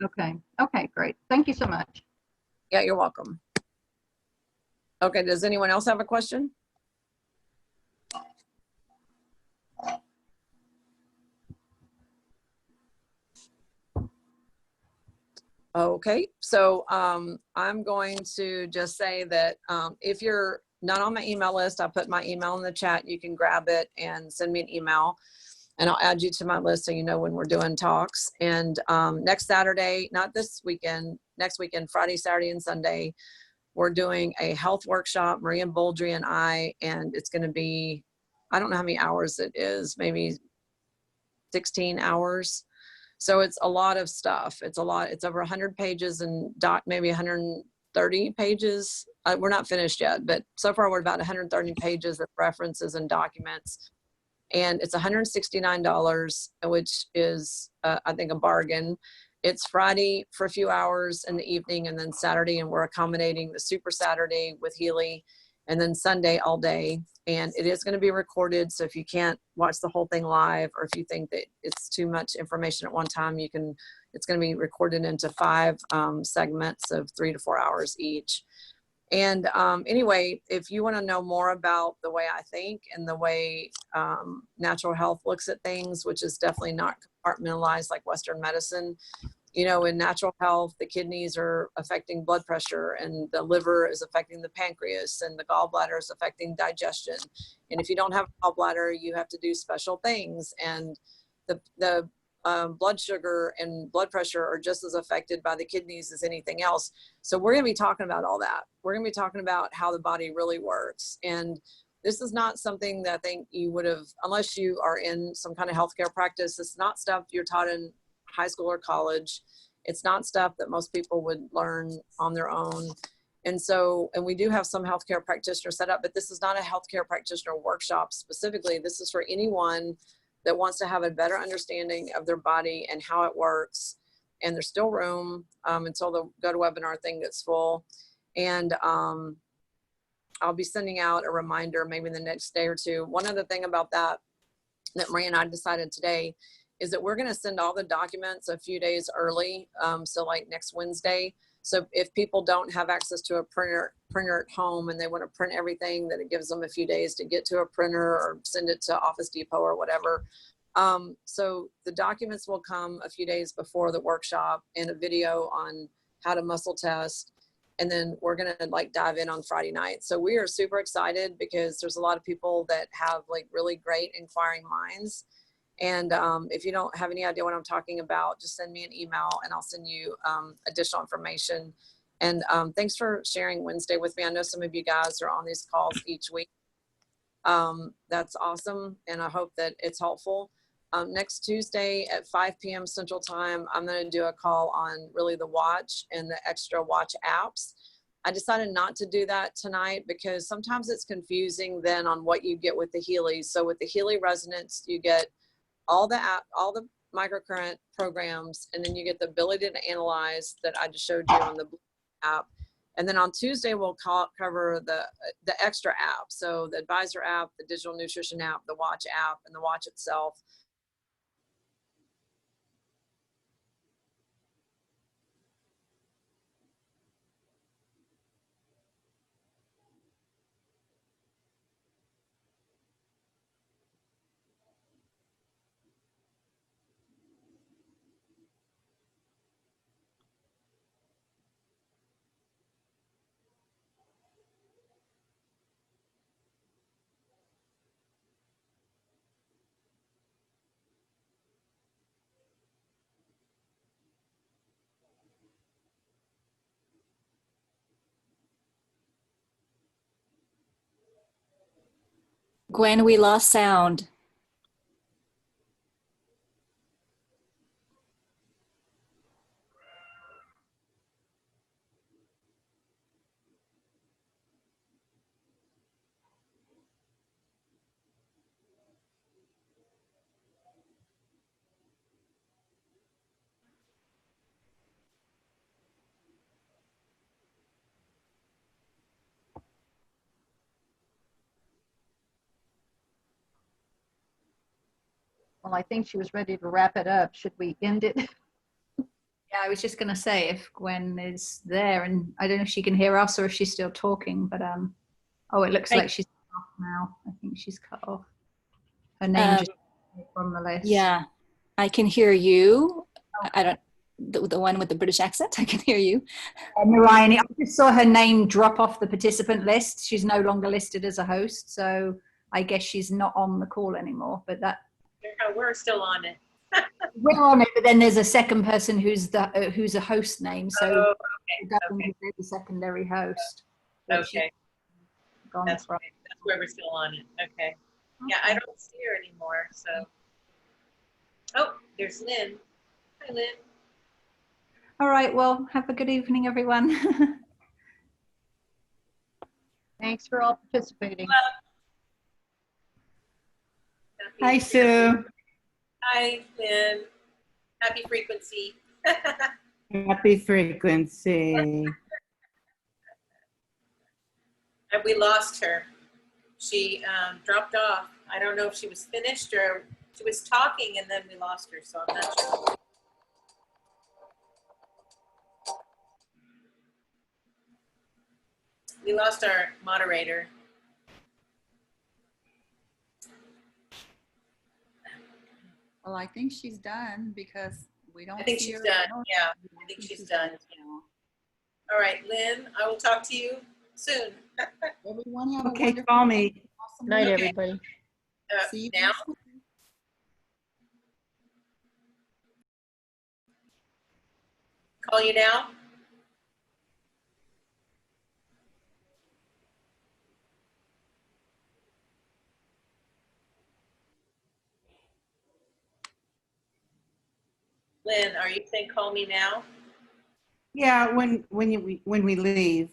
Okay. Okay, great. Thank you so much. Yeah, you're welcome. Okay, does anyone else have a question? Okay, so I'm going to just say that if you're not on my email list, I'll put my email in the chat. You can grab it and send me an email, and I'll add you to my list so you know when we're doing talks. And next Saturday, not this weekend, next weekend, Friday, Saturday, and Sunday, we're doing a health workshop, Maria Boldry and I, and it's going to be, I don't know how many hours it is, maybe 16 hours. So it's a lot of stuff. It's a lot. It's over 100 pages and maybe 130 pages. We're not finished yet, but so far we're about 130 pages of references and documents. And it's $169, which is, I think, a bargain. It's Friday for a few hours in the evening, and then Saturday, and we're accommodating the Super Saturday with Healy, and then Sunday all day. And it is going to be recorded, so if you can't watch the whole thing live, or if you think that it's too much information at one time, you can. It's going to be recorded into 5 segments of 3 to 4 hours each. And anyway, if you want to know more about the way I think and the way natural health looks at things, which is definitely not compartmentalized like Western medicine, you know, in natural health, the kidneys are affecting blood pressure, and the liver is affecting the pancreas, and the gallbladder is affecting digestion. And if you don't have a gallbladder, you have to do special things. And the blood sugar and blood pressure are just as affected by the kidneys as anything else. So we're going to be talking about all that. We're going to be talking about how the body really works. And this is not something that I think you would have, unless you are in some kind of healthcare practice. It's not stuff you're taught in high school or college. It's not stuff that most people would learn on their own. And so, and we do have some healthcare practitioners set up, but this is not a healthcare practitioner workshop specifically. This is for anyone that wants to have a better understanding of their body and how it works. And there's still room until the GoToWebinar thing gets full. And I'll be sending out a reminder maybe in the next day or two. One other thing about that Maria and I decided today is that we're going to send all the documents a few days early. So like next Wednesday. So if people don't have access to a printer at home and they want to print everything, that it gives them a few days to get to a printer or send it to Office Depot or whatever. So the documents will come a few days before the workshop, and a video on how to muscle test. And then we're going to like dive in on Friday night. So we are super excited because there's a lot of people that have like really great inquiring minds. And if you don't have any idea what I'm talking about, just send me an email and I'll send you additional information. And thanks for sharing Wednesday with me. I know some of you guys are on these calls each week. That's awesome. And I hope that it's helpful. Next Tuesday at 5 p.m. Central Time, I'm going to do a call on really the watch and the extra watch apps. I decided not to do that tonight because sometimes it's confusing then on what you get with the Healy. So with the Healy Resonance, you get all the microcurrent programs, and then you get the ability to analyze that I just showed you on the app. And then on Tuesday, we'll cover the extra app. So the Advisor app, the digital nutrition app, the watch app, and the watch itself. Gwen, we lost sound. Well, I think she was ready to wrap it up. Should we end it? Yeah, I was just going to say if Gwen is there, and I don't know if she can hear us or if she's still talking, but oh, it looks like she's cut off now. I think she's cut off. Her name just from the list. Yeah, I can hear you. I don't, the one with the British accent, I can hear you. Narayan, I just saw her name drop off the participant list. She's no longer listed as a host, so I guess she's not on the call anymore. But that we're still on it. we're on it, but then there's a second person who's a host name, so Okay. they're the secondary host. Okay. That's From. right. That's where we're still on it. Okay. Yeah, I don't see her anymore. So. Oh, there's Lynn. Hi, Lynn. All right. Well, have a good evening, everyone. Thanks for all participating. Hi, Sue. Hi, Lynn. Happy frequency. Happy frequency. And we lost her. She dropped off. I don't know if she was finished or she was talking and then we lost her, so I'm not sure. We lost our moderator. Well, I think she's done because we don't I think see she's her. done. Yeah, I think she's done. All right, Lynn, I will talk to you soon. Everyone have a Okay, wonderful call me. awesome Night, weekend. everybody. See you Now? next week. Call you now? Lynn, are you saying call me now? Yeah, when we leave.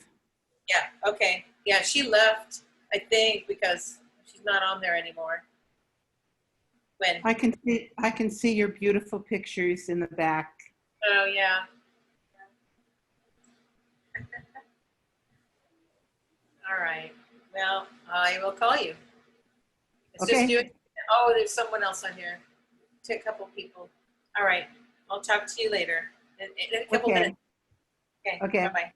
Yeah, okay. Yeah, she left, I think, because she's not on there anymore. When? I can see your beautiful pictures in the back. Oh, yeah. All right. Well, I will call you. It's Okay. just you. Oh, there's someone else on here. A couple people. All right. I'll talk to you later in a couple Okay. minutes. Okay. Okay. Bye-bye.